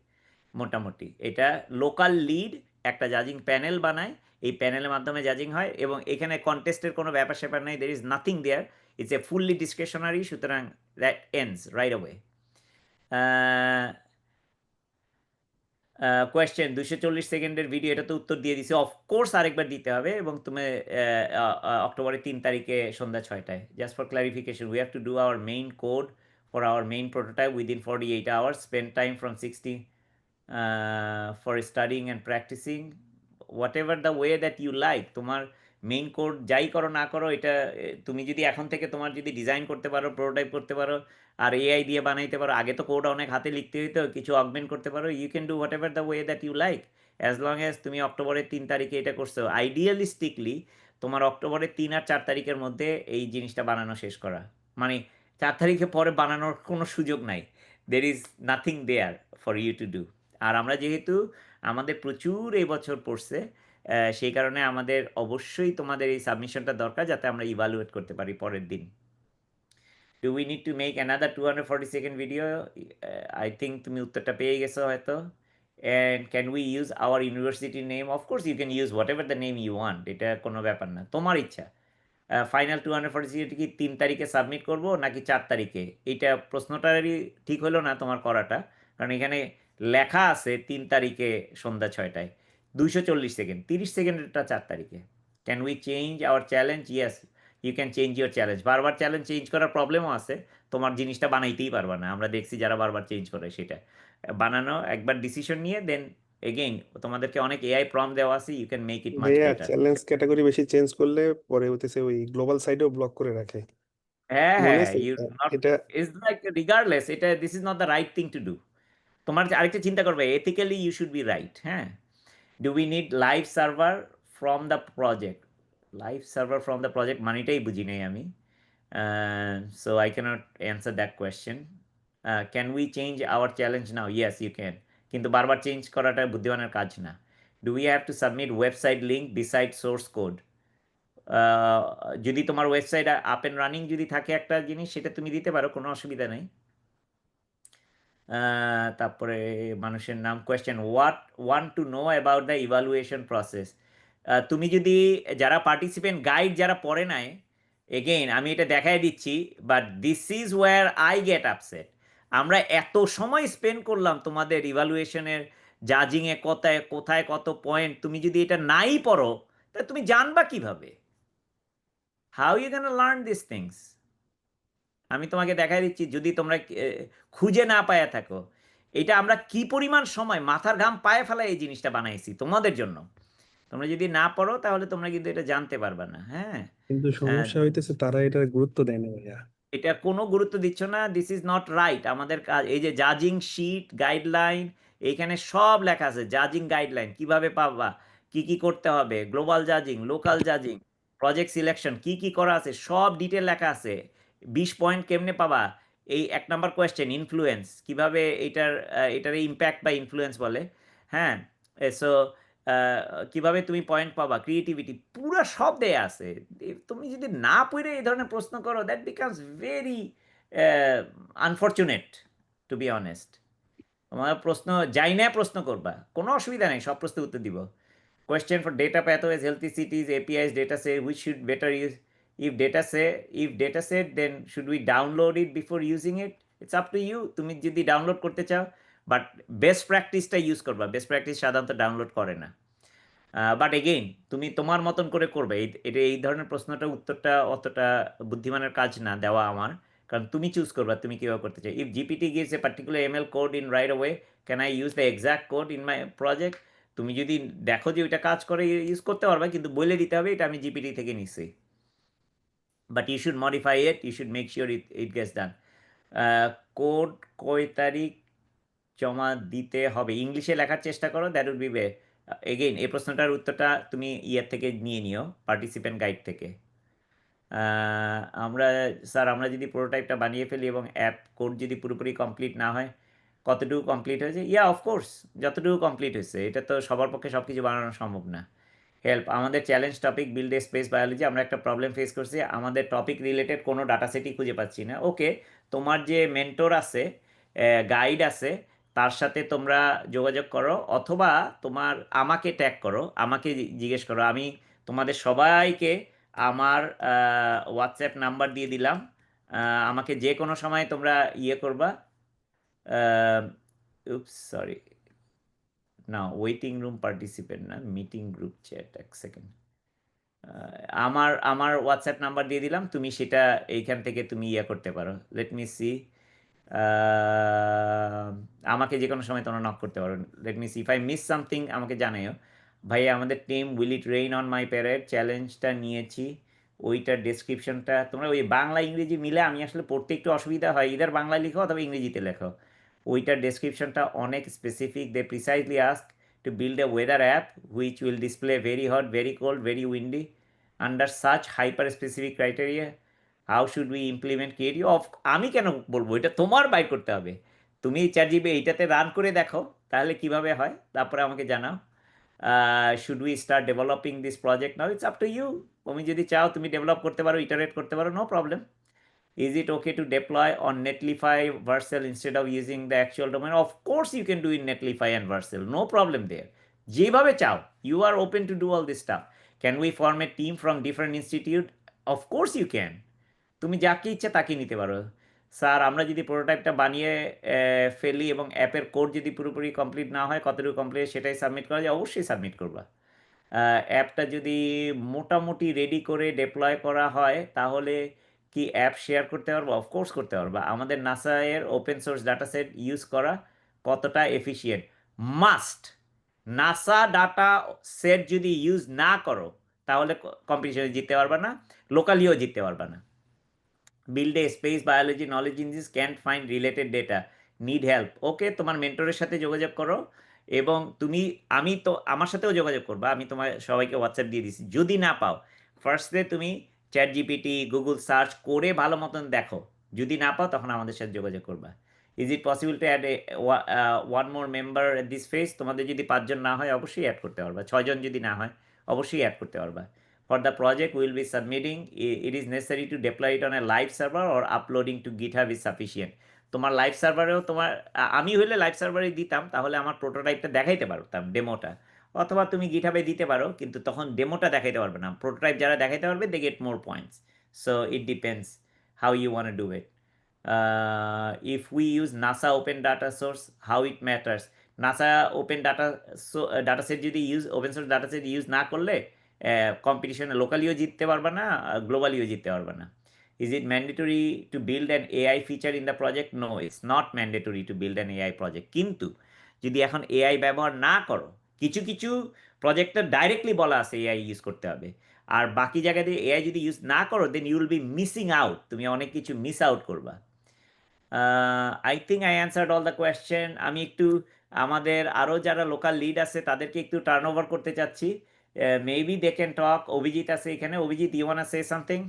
মোটামুটি। এটা লোকাল লিড একটা জাজিং প্যানেল বানায়, এই প্যানেলের মাধ্যমে জাজিং হয়, এবং এখানে কন্টেস্টের কোনো ব্যাপার স্যাপার নেই, there is nothing there, it's a fully discretionary, সুতরাং that ends right away. Question 240 সেকেন্ডের ভিডিও, এটা তো উত্তর দিয়ে দিছি, অফকোর্স আরেকবার দিতে হবে, এবং তুমি অক্টোবরের 3 তারিখে সন্ধ্যা 6টায়। Just for clarification, we have to do our main code for our main prototype within 48 hours, spend time from 60 for studying and practicing whatever the way that you like. তোমার মেইন কোড যাই করো না করো, এটা তুমি যদি এখন থেকে তোমার যদি ডিজাইন করতে পারো, প্রোটোটাইপ করতে পারো, আর এআই দিয়ে বানাইতে পারো, আগে তো কোড অনেক হাতে লিখতে হইতো, কিছু অগমেন্ট করতে পারো, you can do whatever the way that you like, as long as তুমি অক্টোবরের 3 তারিখে এটা করছো। আইডিয়ালিস্টিকলি তোমার অক্টোবরের 3 আর 4 তারিখের মধ্যে এই জিনিসটা বানানো শেষ করা, মানে 4 তারিখে পরে বানানোর কোনো সুযোগ নাই, there is nothing there for you to do. আর আমরা যেহেতু আমাদের প্রচুর এই বছর পড়ছে, সেই কারণে আমাদের অবশ্যই তোমাদের এই সাবমিশনটা দরকার, যাতে আমরা ইভালুয়েট করতে পারি পরের দিন। Do we need to make another 240-second video? I think তুমি উত্তরটা পেয়ে গেছো হয়তো। And can we use our university name? Of course you can use whatever the name you want, এটা কোনো ব্যাপার না, তোমার ইচ্ছা। ফাইনাল 240 কি 3 তারিখে সাবমিট করব নাকি 4 তারিখে, এইটা প্রশ্নটারই ঠিক হলো না তোমার করাটা, কারণ এখানে লেখা আছে 3 তারিখে সন্ধ্যা 6টায়। 240 সেকেন্ড, 30 সেকেন্ডেরটা 4 তারিখে। Can we change our challenge? Yes, you can change your challenge. বারবার চ্যালেঞ্জ চেঞ্জ করার প্রবলেমও আছে, তোমার জিনিসটা বানাইতেই পারবা না, আমরা দেখছি যারা বারবার চেঞ্জ করে। সেটা বানানো একবার ডিসিশন নিয়ে, দেন এগেইন তোমাদেরকে অনেক এআই প্রম্পট দেওয়া আছে, you can make it much ভাইয়া বেটার। চ্যালেঞ্জ ক্যাটাগরি বেশি চেঞ্জ করলে পরে হইতেছে ওই গ্লোবাল সাইডেও ব্লক করে রাখে, হ্যাঁ মনে হ্যাঁ, আছে? ইউ নট, এটা ইজ লাইক রিগার্ডলেস, এটা this is not the right thing to do. তোমার আরেকটা চিন্তা করবে, ethically you should be right. হ্যাঁ, do we need live server from the project? Live server from the project মানিটাই বুঝি নাই আমি, so I can't answer that question. Can we change our challenge now? Yes you can, কিন্তু বারবার change করাটা বুদ্ধিমানের কাজ না। Do we have to submit website link beside source code? যদি তোমার ওয়েবসাইট আপ অ্যান্ড রানিং যদি থাকে একটা জিনিস, সেটা তুমি দিতে পারো, কোনো অসুবিধা নেই। তারপরে মানুষের নাম, question want to know about the evaluation process. তুমি যদি যারা পার্টিসিপেন্ট গাইড যারা পড়ে নাই, এগেইন আমি এটা দেখাই দিচ্ছি, but this is wire I get upset. আমরা এত সময় স্পেন্ড করলাম তোমাদের ইভালুয়েশনের জাজিংয়ে, কোথায় কোথায় কত পয়েন্ট, তুমি যদি এটা নাই পড়ো, তাহলে তুমি জানবা কিভাবে? How you can learn this things? আমি তোমাকে দেখাই দিচ্ছি, যদি তোমরা খুঁজে না পায়া থাকো, এটা আমরা কি পরিমাণ সময় মাথার ঘাম পায়ে ফেলা এই জিনিসটা বানাইছি তোমাদের জন্য। তোমরা যদি না পড়ো, তাহলে তোমরা কিন্তু এটা জানতে পারবে না। হ্যাঁ, কিন্তু সমস্যা হইতেছে তারা এটা গুরুত্ব দেয় না ভাইয়া। এটা কোনো গুরুত্ব দিচ্ছ না, দিস ইজ নট রাইট। আমাদের কাজ, এই যে জাজিং শিট গাইডলাইন, এইখানে সব লেখা আছে, জাজিং গাইডলাইন কিভাবে পাবা, কি কি করতে হবে, গ্লোবাল জাজিং, লোকাল জাজিং, প্রজেক্ট সিলেকশন, কি কি করা আছে, সব ডিটেল লেখা আছে। 20 পয়েন্ট কেমনে পাবা? এই 1 নাম্বার কোয়েশ্চেন, ইনফ্লুয়েন্স, কিভাবে এটার ইম্প্যাক্ট বা ইনফ্লুয়েন্স বলে। হ্যাঁ, সো কিভাবে তুমি পয়েন্ট পাবা, ক্রিয়েটিভিটি, পুরো সব দেয়া আছে। তুমি যদি না পড়ে এই ধরনের প্রশ্ন করো, that becomes very unfortunate, to be honest. তোমার প্রশ্ন যাই না প্রশ্ন করবা, কোনো অসুবিধা নেই, সব প্রশ্নের উত্তর দিব। Question for data pathways, healthy cities, APIs, data set, which should better use? If data set, then should we download it before using it? It's up to you, তুমি যদি ডাউনলোড করতে চাও, বাট বেস্ট প্র্যাকটিসটা use করবা। Best practice সাধারণত download করে না। But again তুমি তোমার মতন করে করবে। এটা এই ধরনের প্রশ্নটা উত্তরটা অতটা বুদ্ধিমানের কাজ না দেওয়া আমার, কারণ তুমি চুজ করবা তুমি কীভাবে করতে চাই। If GPT gives a particular ML code in right way, can I use the exact code in my project? তুমি যদি দেখো যে ওইটা কাজ করে, ইউজ করতে পারবা, কিন্তু বলে দিতে হবে এটা আমি জিপিটি থেকে নিচ্ছি। But you should modify it, you should make sure it gets done. Code কয় তারিখ জমা দিতে হবে? ইংলিশে লেখার চেষ্টা করো, দ্যাট উড বি বে। এগেইন এই প্রশ্নটার উত্তরটা তুমি ইয়ের থেকে নিয়ে নিও, পার্টিসিপেন্ট গাইড থেকে। আমরা স্যার আমরা যদি প্রোটোটাইপটা বানিয়ে ফেলি এবং অ্যাপ কোড যদি পুরোপুরি কমপ্লিট না হয়, কতটুকু কমপ্লিট হয়েছে? ইয়া অফকোর্স, যতটুকু কমপ্লিট হয়েছে। এটা তো সবার পক্ষে সব কিছু বানানো সম্ভব না। হেল্প, আমাদের challenge topic build a space biology. আমরা একটা প্রবলেম ফেস করছি, আমাদের টপিক রিলেটেড কোনো ডাটা সেটই খুঁজে পাচ্ছি না। ওকে, তোমার যে মেন্টর আছে, গাইড আছে, তার সাথে তোমরা যোগাযোগ করো, অথবা তোমার আমাকে ট্যাগ করো, আমাকে জিজ্ঞেস করো। আমি তোমাদের সবাইকে আমার হোয়াটসঅ্যাপ নাম্বার দিয়ে দিলাম। আমাকে যে কোনো সময় তোমরা ইয়ে করবা। উপস সরি, না ওয়েটিং রুম পার্টিসিপেন্ট না, মিটিং গ্রুপ চ্যাট। এক সেকেন্ড, আমার আমার হোয়াটসঅ্যাপ নাম্বার দিয়ে দিলাম, তুমি সেটা এইখান থেকে তুমি ইয়ে করতে পারো। লেট মি সি, আমাকে যে কোনো সময় তোমরা নক করতে পারো। Let me see, if I miss something আমাকে জানাইও। ভাই আমাদের team will it rain on my parade চ্যালেঞ্জটা নিয়েছি, ওইটার ডেসক্রিপশনটা তোমরা ওই বাংলা ইংরেজি মিলে, আমি আসলে পড়তে একটু অসুবিধা হয়, ইদার বাংলা লিখো অথবা ইংরেজিতে লেখো। ওইটার ডেসক্রিপশনটা অনেক specific. They precisely ask to build a weather app which will display very hot, very cold, very windy under such hyper specific criteria. How should we implement creative? আমি কেন বলবো, এটা তোমার বাইর করতে হবে। তুমি চ্যাটজিপিটি এইটাতে রান করে দেখো তাহলে কিভাবে হয়, তারপরে আমাকে জানাও। Should we start developing this project now? It's up to you. তুমি যদি চাও তুমি ডেভেলপ করতে পারো, ইটারেট করতে পারো, no problem. Is it okay to deploy on Netlify Vercel instead of using the actual domain? Of course you can do in Netlify and Vercel, no problem there. যেভাবে চাও, you are open to do all this stuff. Can we form a team from different institute? Of course you can. তুমি যাকে ইচ্ছা তাকে নিতে পারো। Sir আমরা যদি প্রোটোটাইপটা বানিয়ে ফেলি এবং অ্যাপের কোড যদি পুরোপুরি কমপ্লিট না হয়, কতটুকু কমপ্লিট সেটাই সাবমিট করা যায়, অবশ্যই সাবমিট করবা। অ্যাপটা যদি মোটামুটি রেডি করে ডেপ্লয় করা হয়, তাহলে কি অ্যাপ শেয়ার করতে পারবো? অফকোর্স করতে পারবো। আমাদের নাসা এর open source data set use করা কতটা efficient? Must. NASA data set যদি ইউজ না করো তাহলে কম্পিটিশনে জিততে পারবে না, লোকালিও জিততে পারবে না। Build a space biology knowledge engines, can't find related data, need help. Okay, তোমার মেন্টরের সাথে যোগাযোগ করো, এবং আমি তো আমার সাথেও যোগাযোগ করবা। আমি তোমার সবাইকে হোয়াটসঅ্যাপ দিয়ে দিছি। যদি না পাও, ফার্স্টে তুমি চ্যাট জিপিটি গুগল সার্চ করে ভালো মতন দেখো। যদি না পাও তখন আমাদের সাথে যোগাযোগ করবা। Is it possible to add one more member at this phase? তোমাদের যদি 5 জন না হয় অবশ্যই অ্যাড করতে পারবা, 6 জন যদি না হয় অবশ্যই অ্যাড করতে পারবা। For the project we will be submitting, it is necessary to deploy it on a live server or uploading to GitHub is sufficient. তোমার লাইভ সার্ভারেও আমি হইলে লাইভ সার্ভারে দিতাম, তাহলে আমার প্রোটোটাইপটা দেখাইতে পারতাম, ডেমোটা। অথবা তুমি গিটহাবে দিতে পারো, কিন্তু তখন ডেমোটা দেখাইতে পারবে না। প্রোটোটাইপ যারা দেখাইতে পারবে they get more points. So it depends how you want to do it. If we use NASA open data source, how it matters? NASA open data set যদি open source data set use না করলে কম্পিটিশনে লোকালিও জিততে পারবে না, গ্লোবালিও জিততে পারবে না। Is it mandatory to build an AI feature in the project? No, it's not mandatory to build an AI project. কিন্তু যদি এখন এআই ব্যবহার না করো, কিছু কিছু প্রজেক্টে ডাইরেক্টলি বলা আছে এআই ইউজ করতে হবে, আর বাকি জায়গায় দিয়ে এআই যদি ইউজ না করো, then you will be missing out. তুমি অনেক কিছু মিস আউট করবা। I think I answered all the question. আমি একটু আমাদের আরও যারা লোকাল লিড আছে তাদেরকে একটু টার্ন ওভার করতে চাচ্ছি। Maybe they can talk. Abhijit আছে এখানে। Abhijit, you want to say something?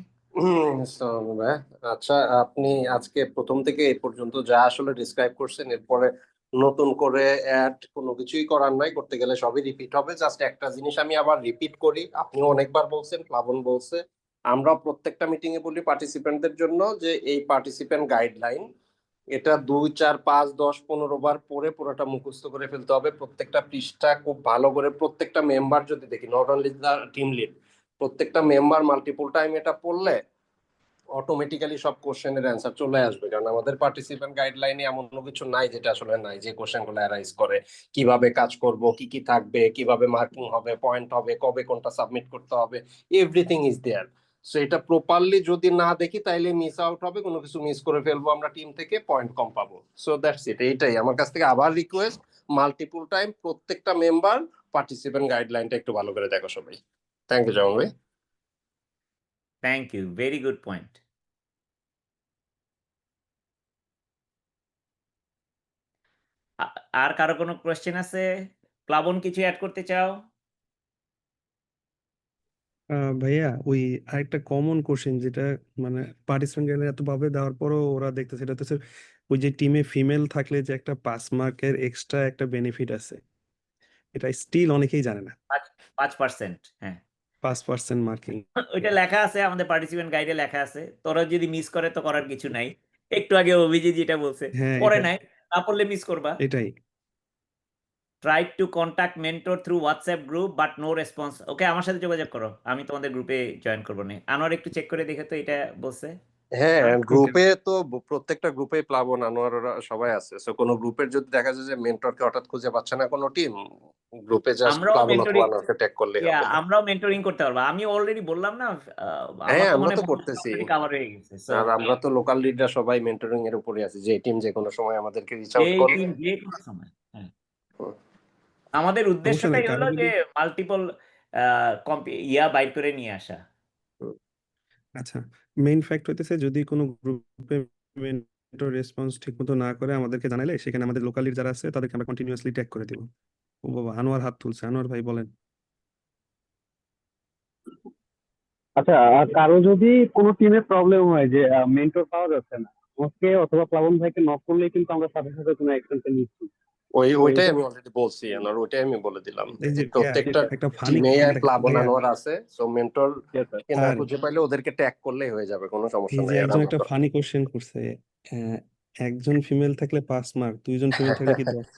আচ্ছা, আপনি আজকে প্রথম থেকে এই পর্যন্ত যা আসলে ডিসক্রাইব করছেন, এরপরে নতুন করে অ্যাড কোনো কিছুই করার নাই, করতে গেলে সবই রিপিট হবে। জাস্ট একটা জিনিস আমি আবার রিপিট করি, আপনিও অনেকবার বলছেন, প্লাবন বলছে, আমরা প্রত্যেকটা মিটিং এ বলি পার্টিসিপেন্টদের জন্য যে এই পার্টিসিপেন্ট গাইডলাইন, এটা 2, 4, 5, 10, 15 বার পরে পুরোটা মুখস্থ করে ফেলতে হবে। প্রত্যেকটা পৃষ্ঠা খুব ভালো করে, প্রত্যেকটা মেম্বার যদি দেখি, not only the team lead, প্রত্যেকটা মেম্বার মাল্টিপল টাইম এটা পড়লে অটোমেটিক্যালি সব কোশ্চেনের অ্যান্সার চলে আসবে, কারণ আমাদের পার্টিসিপেন্ট গাইডলাইনে এমন কোনো কিছু নাই যেটা আসলে নাই, যে কোশ্চেনগুলো অ্যারাইজ করে কিভাবে কাজ করব, কি কি থাকবে, কিভাবে মার্কিং হবে, পয়েন্ট হবে, কবে কোনটা সাবমিট করতে হবে, এভরিথিং ইজ দেয়ার। সো এটা প্রপারলি যদি না দেখি তাইলে মিস আউট হবে, কোনো কিছু মিস করে ফেলবো আমরা টিম থেকে, পয়েন্ট কম পাবো। সো দ্যাটস ইট, এইটাই আমার কাছ থেকে আবার রিকোয়েস্ট, মাল্টিপল টাইম প্রত্যেকটা মেম্বার পার্টিসিপেন্ট গাইডলাইনটা একটু ভালো করে দেখো সবাই। থ্যাংক ইউ জামান ভাই। Thank you, very good point. আর কারো কোনো কোয়েশ্চেন আছে? প্লাবন কিছু অ্যাড করতে চাও? ভাইয়া ওই আরেকটা কমন কোশ্চেন যেটা মানে পার্টিসিপেন্ট এত ভাবে দেওয়ার পরও ওরা দেখতেছে, এটা হচ্ছে ওই যে টিমে ফিমেল থাকলে যে একটা 5 মার্কের এক্সট্রা একটা বেনিফিট আছে, এটা স্টিল অনেকেই জানে না। 5%, হ্যাঁ 5% মার্কিং। ওইটা লেখা আছে আমাদের পার্টিসিপেন্ট গাইডে, লেখা আছে। তোরা যদি মিস করে তো করার কিছু নাই। একটু আগে অভিজিৎ যেটা বলছে, হ্যাঁ পরে এটা নাই, না পড়লে মিস করবা। এটাই। Try to contact mentor through WhatsApp group but no response. Okay, আমার সাথে যোগাযোগ করো, আমি তোমাদের গ্রুপে জয়েন করবো না। আনোয়ার একটু চেক করে দেখে তো, এটা বলছে। হ্যাঁ, হ্যাঁ, গ্রুপে তো প্রত্যেকটা গ্রুপে প্লাবন, আনোয়ার ওরা সবাই আছে। সো কোনো গ্রুপের যদি দেখা যায় যে মেন্টরকে হঠাৎ খুঁজে পাচ্ছে না কোনো টিম, গ্রুপে জাস্ট আমরাও প্লাবন অথবা মেন্টরিং, আনোয়ারকে ট্যাগ করলেই হবে। আমরাও মেন্টরিং করতে পারবো। আমি অলরেডি বললাম না, আমার হ্যাঁ, তো আমরা মনে তো করতেছি, কভার হয়ে গেছে। So, আর আমরা তো লোকাল লিডরা সবাই মেন্টরিং এর উপরে আছি, যে টিম যে কোনো সময় আমাদেরকে রিচ আউট এই করলে। টিম যে কোনো সময়, হ্যাঁ। আমাদের সমস্যা নাই, উদ্দেশ্যটাই কারো হলো যদি যে মাল্টিপল বাইর করে নিয়ে আসা। আচ্ছা, মেইন ফ্যাক্ট হইতেছে যদি কোনো গ্রুপে মেন্টর রেসপন্স ঠিকমতো না করে আমাদেরকে জানাইলে সেখানে আমাদের লোকাল লিড যারা আছে তাদেরকে আমরা কন্টিনিউয়াসলি ট্যাগ করে দিব। ও বাবা, আনোয়ার হাত তুলছে। আনোয়ার ভাই বলেন। আচ্ছা, আর কারো যদি কোনো টিমে প্রবলেম হয় যে মেন্টর পাওয়া যাচ্ছে না, ওকে অথবা প্লাবন ভাইকে নক করলেই কিন্তু আমরা সাথে সাথে কোনো অ্যাকশনটা নিচ্ছি। ওইটাই এটা আমি অলরেডি বলছি, আনোয়ার, ওইটাই আমি বলে দিলাম এই যে যে প্রত্যেকটা একটা ফানি টিমে প্লাবন ভাইয়া, আনোয়ার আছে। সো মেন্টর কে না আর খুঁজে পাইলে ওদেরকে ট্যাগ করলেই হয়ে যাবে, কোনো সমস্যা এই যে নাই। আর একজন আমরা একটা ফানি কোশ্চেন করছে, আহ, একজন ফিমেল থাকলে 5 মার্ক, দুইজন ফিমেল থাকলে কি 10 মার্ক?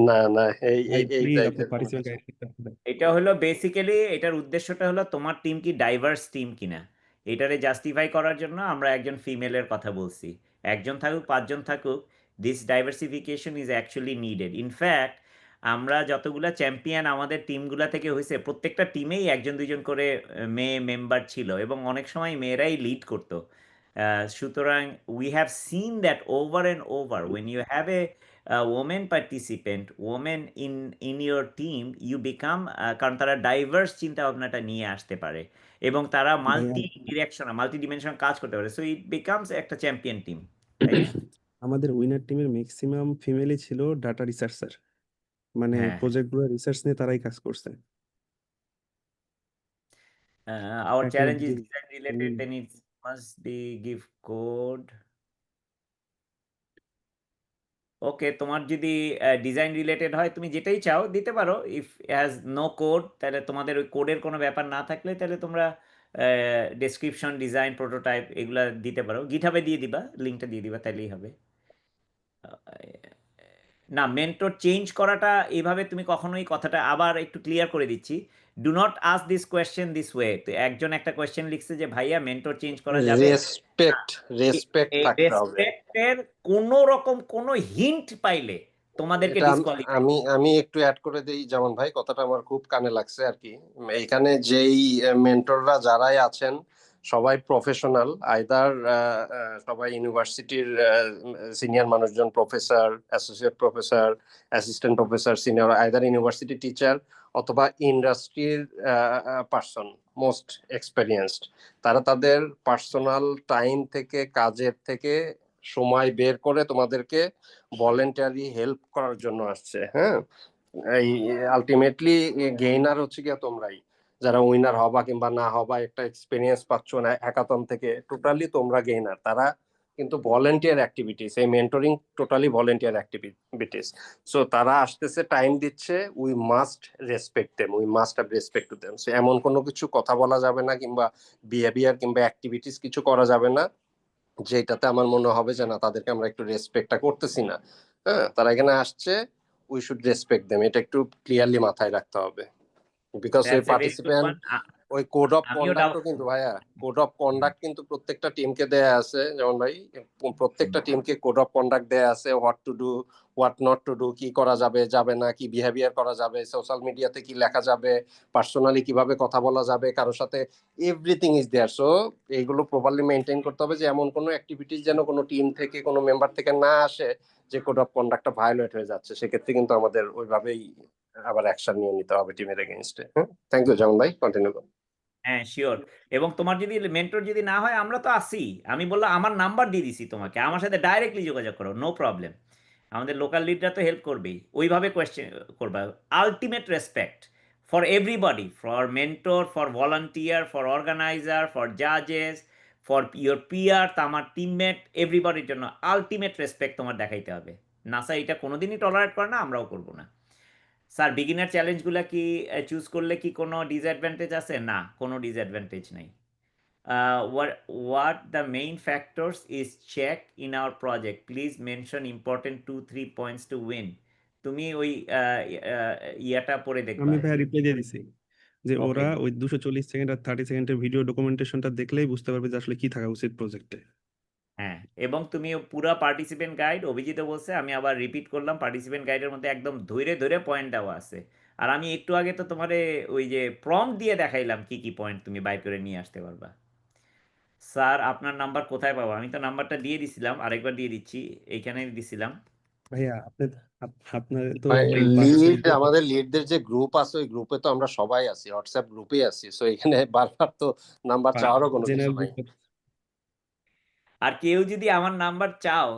না না, ভাই এই প্লিজ আপনি টাইপের কোনো পার্টিসিপেন্ট কিছু। গাইড করতে হবে। এটা হলো বেসিক্যালি, এটার উদ্দেশ্যটা হলো তোমার টিম কি ডাইভার্স টিম কিনা, এটারে জাস্টিফাই করার জন্য আমরা একজন ফিমেলের কথা বলছি। একজন থাকুক, 5জন থাকুক, this diversification is actually needed. In fact আমরা যতগুলা চ্যাম্পিয়ন আমাদের টিমগুলা থেকে হয়েছে, প্রত্যেকটা টিমেই 1-2জন করে মেয়ে মেম্বার ছিল, এবং অনেক সময় মেয়েরাই লিড করতো। সুতরাং we have seen that over and over, when you have a women participant, women in your team, you become, কারণ তারা ডাইভার্স চিন্তা ভাবনাটা নিয়ে আসতে পারে এবং তারা ভাইয়া মাল্টি ডিরেকশন, মাল্টি ডিমেনশন কাজ করতে পারে। সো ইট বিকামস একটা চ্যাম্পিয়ন টিম, তাই না? আমাদের উইনার টিমের ম্যাক্সিমাম ফিমেলই ছিল ডাটা রিসার্চার, মানে হ্যাঁ, প্রজেক্ট গুলো রিসার্চ নিয়ে তারাই কাজ করছে। our একটা challenge is যে- design related, then it must be give code. ওকে, তোমার যদি ডিজাইন রিলেটেড হয়, তুমি যেটাই চাও দিতে পারো। ইফ হ্যাজ নো কোড, তাহলে তোমাদের ওই কোডের কোনো ব্যাপার না থাকলে, তাহলে তোমরা ডেসক্রিপশন, ডিজাইন, প্রোটোটাইপ এগুলা দিতে পারো। গিটহাবে দিয়ে দিবা, লিঙ্কটা দিয়ে দিবা, তাহলেই হবে। না, মেন্টর চেঞ্জ করাটা এইভাবে তুমি কখনোই, কথাটা আবার একটু ক্লিয়ার করে দিচ্ছি, do not ask this question this way. তো একজন একটা কোয়েশ্চেন লিখছে যে ভাইয়া মেন্টর চেঞ্জ করা যাবে না। রেসপেক্ট এই থাকতে হবে। রেসপেক্টের কোন রকম কোনো হিন্ট পাইলে তোমাদেরকে এটা ডিসকোয়ালিফাই। আমি একটু অ্যাড করে দিই যেমন ভাই, কথাটা আমার খুব কানে লাগছে আর কি। এখানে যেই মেন্টররা যারাই আছেন সবাই প্রফেশনাল, আইদার সবাই ইউনিভার্সিটির সিনিয়র মানুষজন, professor, associate professor, assistant professor, senior, either university teacher অথবা ইন্ডাস্ট্রির পার্সন, মোস্ট এক্সপেরিয়েন্সড। তারা তাদের পার্সোনাল টাইম থেকে, কাজের থেকে সময় বের করে তোমাদেরকে ভলেন্টারি হেল্প করার জন্য আসছে। হ্যাঁ, এই আলটিমেটলি গেইনার হচ্ছে গিয়া তোমরাই, যারা উইনার হবা কিংবা না হবা, একটা এক্সপিরিয়েন্স পাচ্ছ না হ্যাকাথন থেকে, টোটালি তোমরা গেইনার। তারা কিন্তু ভলেন্টিয়ার অ্যাক্টিভিটিস, এই mentoring totally volunteer activities. So তারা আসতেছে, টাইম দিচ্ছে, we must respect them, we must have respect to them. So এমন কোনো কিছু কথা বলা যাবে না কিংবা বিহেভিয়ার কিংবা অ্যাক্টিভিটিস কিছু করা যাবে না যেটাতে আমার মনে হবে যে না, তাদেরকে আমরা একটু রেসপেক্টটা করতেছি না। হ্যাঁ, তারা এখানে আসছে, উই শুড রেসপেক্ট দেম, এটা একটু ক্লিয়ারলি মাথায় রাখতে হবে, বিকজ এই that's a very good participant one. ওই কোড অফ আমিও ডাউট কন্ডাক্টও কিন্তু ভাইয়া, কোড অফ কন্ডাক্ট কিন্তু প্রত্যেকটা টিমকে দেয়া আছে, যেমন ভাই প্রত্যেকটা টিমকে কোড অফ কন্ডাক্ট দেয়া আছে, what to do, what not to do, কি করা যাবে যাবে না, কি বিহেভিয়ার করা যাবে, সোশ্যাল মিডিয়াতে কি লেখা যাবে, পার্সোনালি কিভাবে কথা বলা যাবে কারোর সাথে, এভরিথিং ইজ দেয়ার। সো এইগুলো প্রপারলি মেনটেন করতে হবে, যে এমন কোনো অ্যাক্টিভিটিস যেন কোনো টিম থেকে কোনো মেম্বার থেকে না আসে যে কোড অফ কন্ডাক্টটা ভায়োলেট হয়ে যাচ্ছে, সেক্ষেত্রে কিন্তু আমাদের ওইভাবেই আবার অ্যাকশন নিয়ে নিতে হবে টিমের এগেইনস্টে। থ্যাংক ইউ যেমন ভাই, কন্টিনিউ করুন। হ্যাঁ শিওর। এবং তোমার যদি মেন্টর যদি না হয় আমরা তো আছি, আমি বললাম আমার নাম্বার দিয়ে দিছি তোমাকে, আমার সাথে ডাইরেক্টলি যোগাযোগ করো, নো প্রবলেম। আমাদের লোকাল লিডরা তো হেল্প করবেই, ওইভাবে কোয়েশ্চেন করবা। Ultimate respect for everybody, for mentor, for volunteer, for organizer, for জাজেস, ফর ইয়োর পিয়ার, আমার টিমমেট, এভরিবডির জন্য আলটিমেট রেসপেক্ট তোমার দেখাইতে হবে। নাসা এটা কোনোদিনই টলারেট করে না, আমরাও করবো না। স্যার বিগিনার চ্যালেঞ্জগুলো কি চুজ করলে কি কোনো ডিসঅ্যাডভান্টেজ আছে? না, কোনো ডিসঅ্যাডভান্টেজ নেই। What the main factors is checked in our project? Please mention important 2-3 points to win. তুমি ওই ইয়াটা পড়ে দেখবা। আমি ভাইয়া রিপ্লাই দিয়ে দিছি যে ওকে, ওরা ওই 240 সেকেন্ড আর 30 সেকেন্ডের ভিডিও ডকুমেন্টেশনটা দেখলেই বুঝতে পারবে যে আসলে কি থাকা উচিত প্রজেক্টে। হ্যাঁ। এবং তুমি পুরা পার্টিসিপেন্ট গাইড, অভিজিৎ বলছে, আমি আবার রিপিট করলাম, পার্টিসিপেন্ট গাইডের মধ্যে একদম ধরে ধরে পয়েন্ট দেওয়া আছে। আর আমি একটু আগে তো তোমারে ওই যে প্রম্পট দিয়ে দেখাইলাম কি কি পয়েন্ট তুমি বাইর করে নিয়ে আসতে পারবা। স্যার আপনার নাম্বার কোথায় পাবো? আমি তো নাম্বারটা দিয়ে দিছিলাম, আরেকবার দিয়ে দিচ্ছি, এইখানে দিছিলাম। ভাইয়া আপনার তো ভাই ওই বাসাতে লিড, আমাদের লিডদের যে গ্রুপ আছে ওই গ্রুপে তো আমরা সবাই আছি, হোয়াটসঅ্যাপ গ্রুপে আছি, সো এখানে বারবার তো নাম্বার চাওয়ারও কোনো কিছু জেনারেল নাই। গ্রুপ। আর কেউ যদি আমার নাম্বার চাও,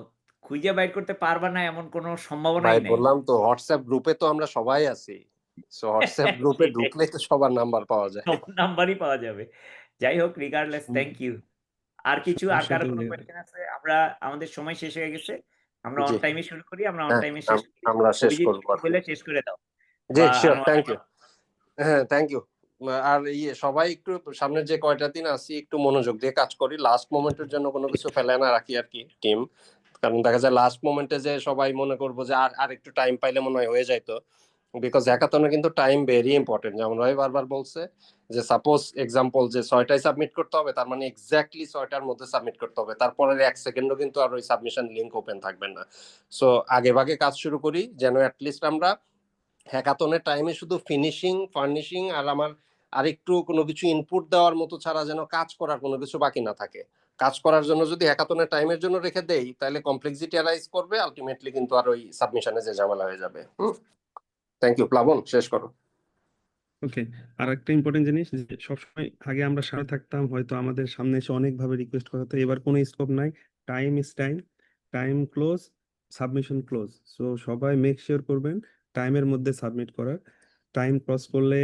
খুঁজে বাইর করতে পারবা না এমন কোনো ভাই সম্ভাবনাই নাই। বললাম তো হোয়াটসঅ্যাপ গ্রুপে তো আমরা সবাই আছি, সো হোয়াটসঅ্যাপ গ্রুপে সেটাই, ঢুকলেই তো সবার নাম্বার পাওয়া যায়। সব নাম্বারই পাওয়া যাবে। যাই হোক, রিগার্ডলেস, থ্যাংক ইউ। আর কিছু, আর সমস্যা কারো তো কোনো নেই। কোয়েশ্চেন আছে? আমরা, আমাদের সময় শেষ হয়ে গেছে, আমরা অন জি, টাইমে শুরু করি, আমরা অন হ্যাঁ, টাইমে শেষ করি। আমরা শেষ অভিজিৎ করবো কিছু আর কি। বলে শেষ করে দাও, জি বা শিওর, আনোয়ার। Thank you. হ্যাঁ থ্যাংক ইউ। আর ইয়ে সবাই একটু সামনের যে কয়টা দিন আসি একটু মনোযোগ দিয়ে কাজ করি, লাস্ট মোমেন্টের জন্য কোনো কিছু ফেলে না রাখি আর কি টিম, কারণ দেখা যায় লাস্ট মোমেন্টে যে সবাই মনে করবো যে আর আর একটু টাইম পাইলে মনে হয় হয়ে যাইতো, বিকজ হ্যাকাথনে কিন্তু টাইম ভেরি ইম্পর্টেন্ট, যেমন ভাই বারবার বলছে যে সাপোজ এক্সাম্পল যে 6টায় সাবমিট করতে হবে, তার মানে এক্স্যাক্টলি 6টার মধ্যে সাবমিট করতে হবে, তারপরে 1 সেকেন্ডও কিন্তু আর ওই সাবমিশন লিঙ্ক ওপেন থাকবে না। সো আগে ভাগে কাজ শুরু করি যেন অ্যাটলিস্ট আমরা হ্যাকাথনের টাইমে শুধু ফিনিশিং, ফার্নিশিং আর আমার আরেকটু কোনো কিছু ইনপুট দেওয়ার মতো ছাড়া যেন কাজ করার কোনো কিছু বাকি না থাকে। কাজ করার জন্য যদি হ্যাকাথনের টাইমের জন্য রেখে দেই তাহলে কমপ্লেক্সিটি অ্যারাইজ করবে, আলটিমেটলি কিন্তু আর ওই সাবমিশনে যে ঝামেলা হয়ে যাবে। থ্যাংক ইউ প্লাবন, শেষ করো। ওকে, আর একটা ইম্পর্টেন্ট জিনিস যে সবসময় আগে আমরা সামনে থাকতাম, হয়তো আমাদের সামনে এসে অনেকভাবে রিকোয়েস্ট করা হতো, এবার কোনো স্কোপ নাই। Time is time, time close, submission close. So সবাই মেক শিওর করবেন টাইমের মধ্যে সাবমিট করার। টাইম ক্রস করলে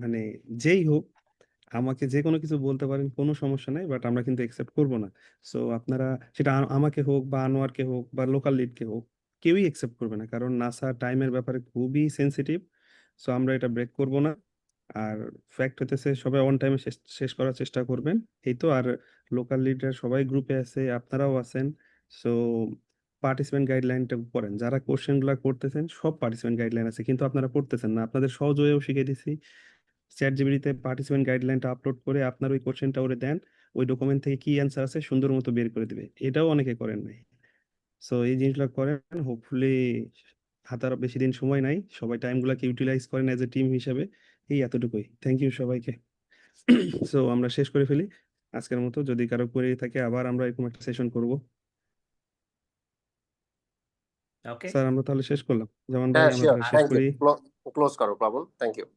মানে যেই হোক আমাকে যে কোনো কিছু বলতে পারেন, কোনো সমস্যা নাই, বাট আমরা কিন্তু একসেপ্ট করব না। সো আপনারা সেটা আমাকে হোক বা আনোয়ারকে হোক বা লোকাল লিডকে হোক, কেউই একসেপ্ট করবে না, কারণ নাসা টাইমের ব্যাপারে খুবই সেনসিটিভ। সো আমরা এটা ব্রেক করব না। আর ফ্যাক্ট হতেছে সবাই অন টাইমে শেষ শেষ করার চেষ্টা করবেন, এই তো। আর লোকাল লিডার সবাই গ্রুপে আছে, আপনারাও আছেন। সো পার্টিসিপেন্ট গাইডলাইনটা পড়েন, যারা কোশ্চেনগুলো করতেছেন সব পার্টিসিপেন্ট গাইডলাইন আছে, কিন্তু আপনারা পড়তেছেন না। আপনাদের সহজ হয়েও শিখিয়ে দিছি, চ্যাট জিপিটিতে পার্টিসিপেন্ট গাইডলাইনটা আপলোড করে আপনার ওই কোশ্চেনটা ওরে দেন, ওই ডকুমেন্ট থেকে কি অ্যান্সার আছে সুন্দর মতো বের করে দিবে। এটাও অনেকে করেন নাই। সো এই জিনিসগুলো করেন, হোপফুলি হাতে আরো বেশি দিন সময় নাই, সবাই টাইমগুলোকে ইউটিলাইজ করেন এজ এ টিম হিসেবে। এই এতটুকুই, থ্যাংক ইউ সবাইকে। সো আমরা শেষ করে ফেলি আজকের মতো, যদি কারো কোয়েরি থাকে আবার আমরা এরকম একটা সেশন করব। ওকে, স্যার আমরা তাহলে শেষ করলাম, যেমন ভাই হ্যাঁ আমরা শিওর, তাহলে শেষ থ্যাংক ইউ, করি। ক্লোজ করো প্লাবন, থ্যাংক ইউ।